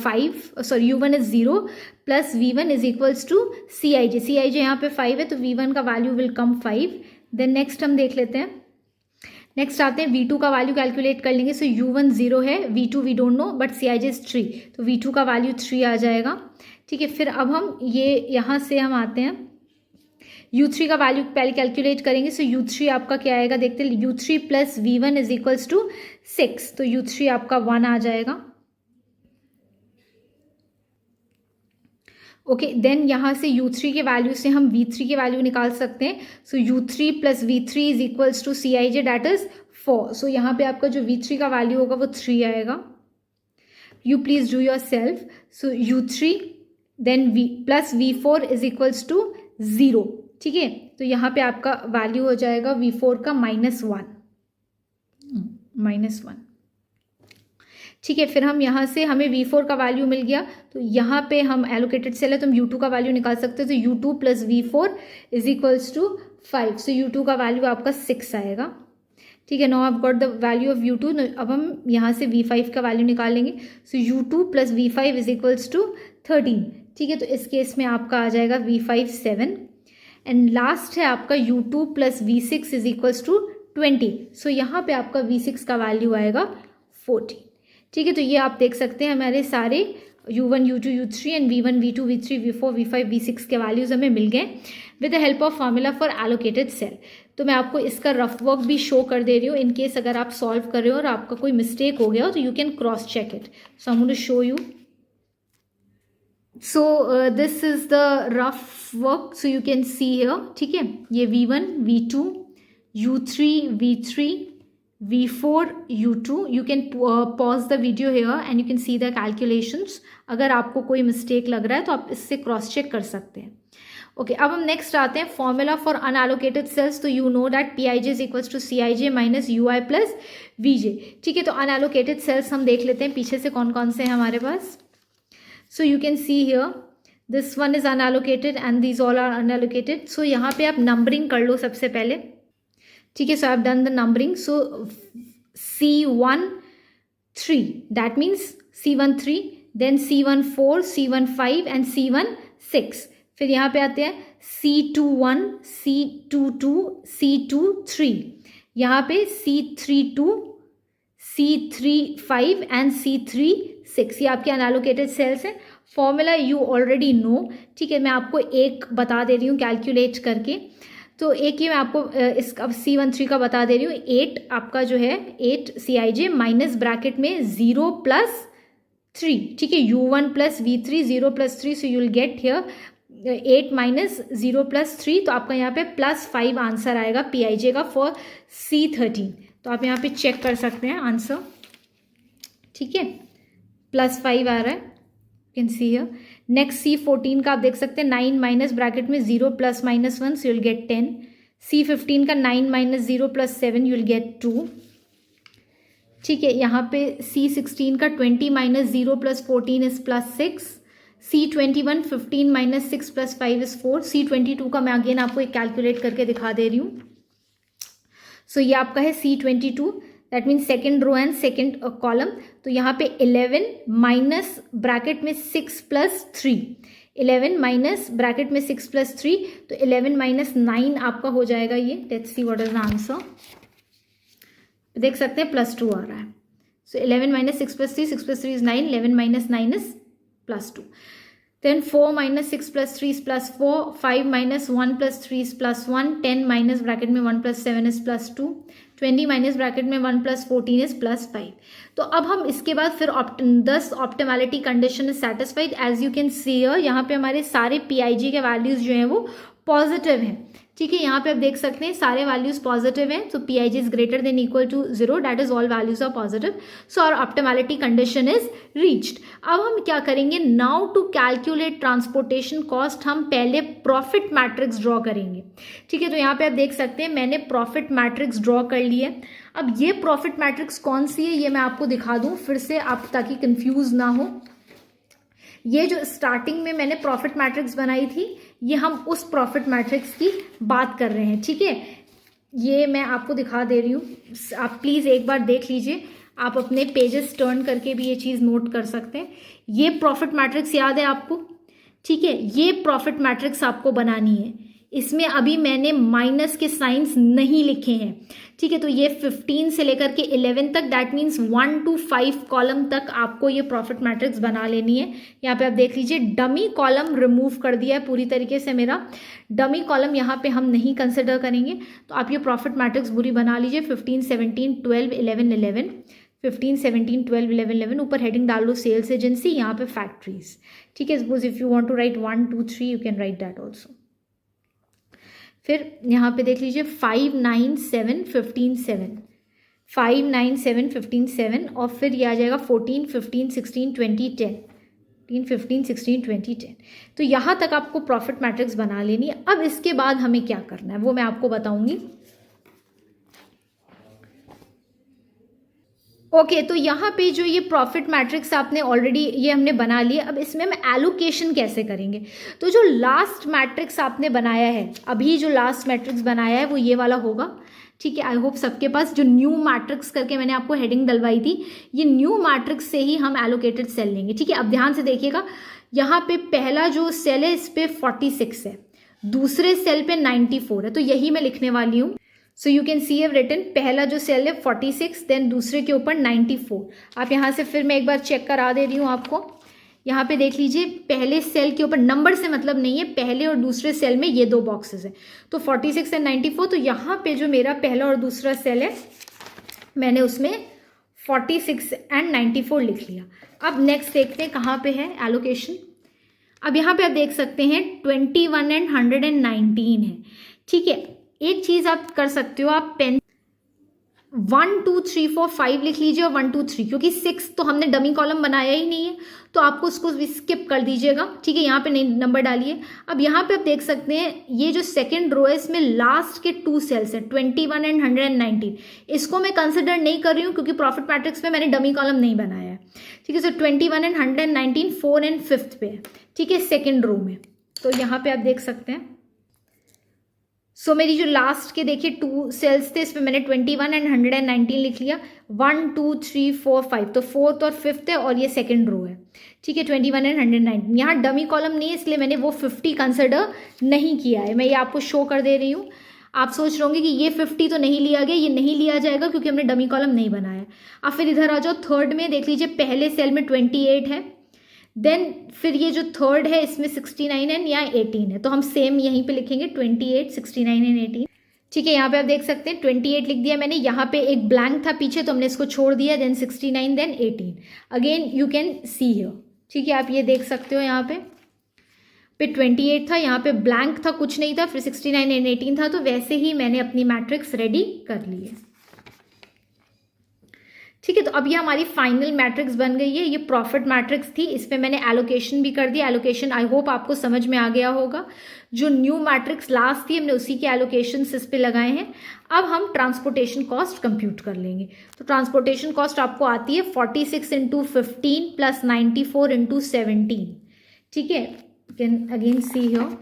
Speaker 1: 5 sorry u1 is 0 plus v1 is equals to cij यहाँ पे 5 है तो v1 का value will come 5. Then next हम देख लेते हैं. नेक्स्ट आते हैं v2 का वैल्यू कैलकुलेट कर लेंगे. सो u1 0 है, v2 we don't know but cij is 3 तो v2 का वैल्यू 3 आ जाएगा. ठीक है, फिर अब हम ये यहाँ से हम आते हैं u3 का वैल्यू पहले कैलकुलेट करेंगे. सो u3 आपका क्या आएगा देखते हैं. u3 plus v1 is equals to 6 तो u3 आपका 1 आ जाएगा. ओके, देन यहाँ से u3 के वैल्यू से हम v3 के वैल्यू निकाल सकते हैं. So u3 plus v3 is equals to cij that is 4. So यहाँ पे आपका जो v3 का वैल्यू होगा वो 3 आएगा. You please do yourself. So u3 then v plus v4 is equals to 0. ठीक है, तो यहाँ पे आपका वैल्यू हो जाएगा v4 का -1. ठीक है, फिर हम यहाँ से हमें v4 का वैल्यू मिल गया तो यहाँ पे हम एलोकेटेड सेल है तो हम u2 का वैल्यू निकाल सकते हैं. तो u2 plus v4 is equals to 5. So u2 का वैल्यू आपका 6 आएगा. ठीक है, now I have got the value of u2. अब हम यहाँ से v5 का वैल्यू निकालेंगे. So u2 plus v5 is equals to 13. ठीक है, तो इस केस में आपका आ जाएगा v5 7 एंड लास्ट है आपका u2 plus v6 is equals to 20. So यहाँ पे आपका v6 का वैल्यू आएगा 14. ठीक है, तो ये आप देख सकते हैं हमारे सारे u1 u2 u3 and v1 v2 v3 v4 v5 v6 के वैल्यूज हमें मिल गए with the help of formula for allocated cell. तो मैं आपको इसका रफ वर्क भी शो कर दे रही हूँ इन केस अगर आप सॉल्व कर रहे हो और आपका कोई मिस्टेक हो गया हो तो you can cross check it. So I am going to show you. So this is the rough work so you can see here. ठीक है, ये v1 v2 u3 v3 v4 u2. you can pause the video here and you can see the calculations. अगर आपको कोई मिस्टेक लग रहा है तो आप इससे क्रॉस चेक कर सकते हैं. ओके, अब हम नेक्स्ट आते हैं फॉर्मूला फॉर अनएलोकेटेड सेल्स. तो you know that pij is equals to cij minus ui plus vj. ठीक है, तो अनएलोकेटेड सेल्स हम देख लेते हैं पीछे से कौन कौन से हैं हमारे पास. So you can see here this one is unallocated and these all are unallocated. सो यहाँ पे आप नंबरिंग कर लो सबसे पहले. ठीक है, so I have done the numbering. So C1 3 that means C1 3 then C1 4 C1 5 and C1 6. फिर यहाँ पे आते हैं C2 1 C2 2 C2 3. यहाँ पे C3 2 C3 5 एंड C3 6. ये आपके अनएलोकेटेड सेल्स हैं. Formula you already know. ठीक है, मैं आपको एक बता दे रही हूँ कैलकुलेट करके. तो एक ही मैं आपको इस अब C13 का बता दे रही हूँ. 8 आपका जो है 8 cij माइनस ब्रैकेट में 0 प्लस 3. ठीक है, u1 plus v3 0 plus 3. So you will get here 8 minus 0 plus 3. तो आपका यहाँ पे प्लस 5 आंसर आएगा pij का फॉर C13. तो आप यहाँ पे चेक कर सकते हैं आंसर. ठीक है, प्लस 5 आ रहा है. You can see here. Next C14 का आप देख सकते हैं 9 माइनस ब्रैकेट में 0 plus minus 1 so you'll get 10. C15 का 9 माइनस 0 प्लस 7 यूल गेट 2. ठीक है, यहाँ पे C16 का 20 minus 0 plus 14 is plus 6. C21 15 minus 6 plus 5 is 4. C22 का मैं अगेन आपको एक कैलकुलेट करके दिखा दे रही हूँ. सो ये आपका है C22 that means second row and second column. तो यहाँ पे 11 माइनस ब्रैकेट में 6 प्लस 3. 11 माइनस ब्रैकेट में 6 प्लस 3 तो 11 माइनस 9 आपका हो जाएगा ये. Let's see what is the answer. देख सकते हैं प्लस 2 आ रहा है. सो 11 minus 6 plus 3 6 plus 3 is 9. 11 minus 9 is plus 2. Then 4 minus 6 plus 3 is plus 4. 5 minus 1 plus 3 is plus 1. 10 minus bracket में 1 plus 7 is plus 2. 20 minus bracket में 1 प्लस 14 इज +5। तो अब हम इसके बाद फिर 10 optimality condition is satisfied. As you can see here, यहाँ पे हमारे सारे PIG के वैल्यूज जो हैं वो पॉजिटिव हैं। ठीक है, यहाँ पे आप देख सकते हैं सारे वैल्यूज पॉजिटिव हैं। So PIG is greater than equal to 0, that is all values are positive. So our optimality condition is reached. अब हम क्या करेंगे, now to calculate transportation cost हम पहले प्रॉफिट मैट्रिक्स ड्रॉ करेंगे। ठीक है, तो यहाँ पे आप देख सकते हैं मैंने प्रॉफिट मैट्रिक्स ड्रॉ कर ली है। अब ये प्रॉफिट मैट्रिक्स कौन सी है ये मैं आपको दिखा दूं फिर से, आप ताकि कंफ्यूज ना हो। ये जो स्टार्टिंग में मैंने प्रॉफिट मैट्रिक्स बनाई थी, ये हम उस प्रॉफिट मैट्रिक्स की बात कर रहे हैं। ठीक है, ये मैं आपको दिखा दे रही हूँ, आप प्लीज़ एक बार देख लीजिए। आप अपने पेजेस टर्न करके भी ये चीज़ नोट कर सकते हैं। ये प्रॉफिट मैट्रिक्स याद है आपको? ठीक है, ये प्रॉफिट मैट्रिक्स आपको बनानी है। इसमें अभी मैंने माइनस के साइंस नहीं लिखे हैं। ठीक है, तो ये 15 से लेकर के 11 तक, दैट मीन्स 1 to 5 कॉलम तक आपको ये प्रॉफिट मैट्रिक्स बना लेनी है। यहाँ पे आप देख लीजिए, डमी कॉलम रिमूव कर दिया है पूरी तरीके से मेरा। डमी कॉलम यहाँ पे हम नहीं कंसिडर करेंगे। तो आप ये प्रॉफिट मैट्रिक्स पूरी बना लीजिए। 15, 17, 12, 11, 11, 15, 17, 12, 11, 11। ऊपर हेडिंग डाल लो सेल्स एजेंसी, यहाँ पे फैक्ट्रीज। ठीक है, suppose if you want to write 1, 2, 3 you can write that also. फिर यहाँ पे देख लीजिए 5, 9, 7, 15, 7, 5, 9, 7, 15, 7, और फिर ये आ जाएगा 14, 15, 16, 20, 10, 14, 15, 16, 20, 10। तो यहाँ तक आपको प्रॉफिट मैट्रिक्स बना लेनी है। अब इसके बाद हमें क्या करना है वो मैं आपको बताऊंगी। ओके, तो यहाँ पे जो ये प्रॉफिट मैट्रिक्स आपने ऑलरेडी ये हमने बना लिया। अब इसमें हम एलोकेशन कैसे करेंगे? तो जो लास्ट मैट्रिक्स आपने बनाया है, अभी जो लास्ट मैट्रिक्स बनाया है वो ये वाला होगा। ठीक है, आई होप सबके पास जो न्यू मैट्रिक्स करके मैंने आपको हेडिंग डलवाई थी, ये न्यू मैट्रिक्स से ही हम एलोकेटेड सेल लेंगे। ठीक है, अब ध्यान से देखिएगा, यहाँ पे पहला जो सेल है इस पे 46 है, दूसरे सेल पे 94 है, तो यही मैं लिखने वाली हूँ। So you can see have written, पहला जो सेल है 46, देन दूसरे के ऊपर 94। आप यहाँ से फिर मैं एक बार चेक करा दे रही हूँ आपको। यहाँ पे देख लीजिए, पहले सेल के ऊपर नंबर से मतलब नहीं है, पहले और दूसरे सेल में ये 2 बॉक्सेस हैं, तो 46 एंड 94। तो यहाँ पे जो मेरा पहला और दूसरा सेल है मैंने उसमें 46 एंड 94 लिख लिया। अब नेक्स्ट देखते हैं कहाँ पे है एलोकेशन। अब यहाँ पे आप देख सकते हैं 21 एंड 119 है। ठीक है, एक चीज आप कर सकते हो, आप पेन 1, 2, 3, 4, 5 लिख लीजिए और 1, 2, 3, क्योंकि 6 तो हमने डमी कॉलम बनाया ही नहीं है, तो आपको उसको स्किप कर दीजिएगा। ठीक है, यहाँ पे नहीं नंबर डालिए। अब यहाँ पे आप देख सकते हैं ये जो सेकंड रो है इसमें लास्ट के 2 सेल्स हैं 21 एंड 119, इसको मैं कंसिडर नहीं कर रही हूँ क्योंकि प्रॉफिट मैट्रिक्स में मैंने डमी कॉलम नहीं बनाया है। ठीक है, सो 21 एंड 119 4 एंड 5 पे है। ठीक है, सेकेंड रो में, तो यहाँ पे आप देख सकते हैं। सो मेरी जो लास्ट के देखिए 2 सेल्स थे, इसमें मैंने 21 एंड 119 लिख लिया। 1, 2, 3, 4, 5, तो 4th और 5th है और ये सेकंड रो है। ठीक है, 21 एंड 119। यहाँ डमी कॉलम नहीं है इसलिए मैंने वो 50 कंसिडर नहीं किया है, मैं ये आपको शो कर दे रही हूँ। आप सोच रहे होंगे कि ये 50 तो नहीं लिया गया, ये नहीं लिया जाएगा क्योंकि हमने डमी कॉलम नहीं बनाया। अब फिर इधर आ जाओ, थर्ड में देख लीजिए, पहले सेल में 28 है, देन फिर ये जो थर्ड है इसमें 69 है, यहाँ 18 है, तो हम सेम यहीं पे लिखेंगे 28, 69 एंड 18। ठीक है, यहाँ पे आप देख सकते हैं 28 लिख दिया मैंने, यहाँ पे एक ब्लैंक था पीछे तो हमने इसको छोड़ दिया, then 69, then 18 again you can see here. ठीक है, आप ये देख सकते हो, यहाँ पे 28 था, यहाँ पे ब्लैंक था, कुछ नहीं था, फिर 69 एंड 18 था, तो वैसे ही मैंने अपनी मैट्रिक्स रेडी कर ली है। ठीक है, तो अब ये हमारी फाइनल मैट्रिक्स बन गई है। ये प्रॉफिट मैट्रिक्स थी, इस पे मैंने एलोकेशन भी कर दिया। एलोकेशन आई होप आपको समझ में आ गया होगा। जो न्यू मैट्रिक्स लास्ट थी हमने उसी के एलोकेशन इस पे लगाए हैं। अब हम ट्रांसपोर्टेशन कॉस्ट कंप्यूट कर लेंगे। तो ट्रांसपोर्टेशन कॉस्ट आपको आती है 46 × 15 प्लस 94 × 17। ठीक है, you can again see here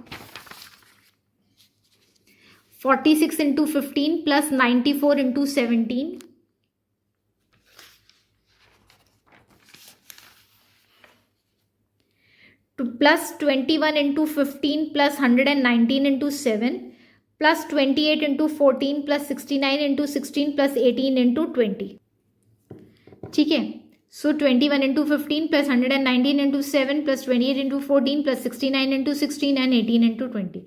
Speaker 1: 46 × 15 plus 94 × 17 to plus 21 × 15 plus 119 × 7 plus 28 × 14 plus 69 × 16 plus 18 × 20। ठीक है, सो 21 × 15 plus 119 × 7 plus 28 × 14 plus 69 × 16 and 18 × 20।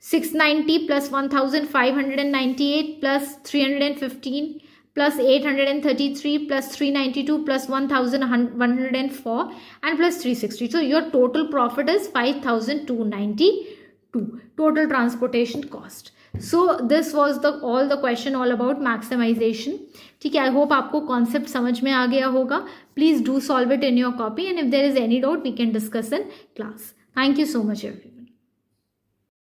Speaker 1: 690 plus 1598 plus 315 plus 833 plus 392 plus 1104 and plus 360. So your total profit is 5292 total transportation cost. So this was the all the question all about maximization. ठीक है, आई होप आपको कॉन्सेप्ट समझ में आ गया होगा. Please do solve it in your copy and if there is any doubt we can discuss in class. Thank you so much everyone.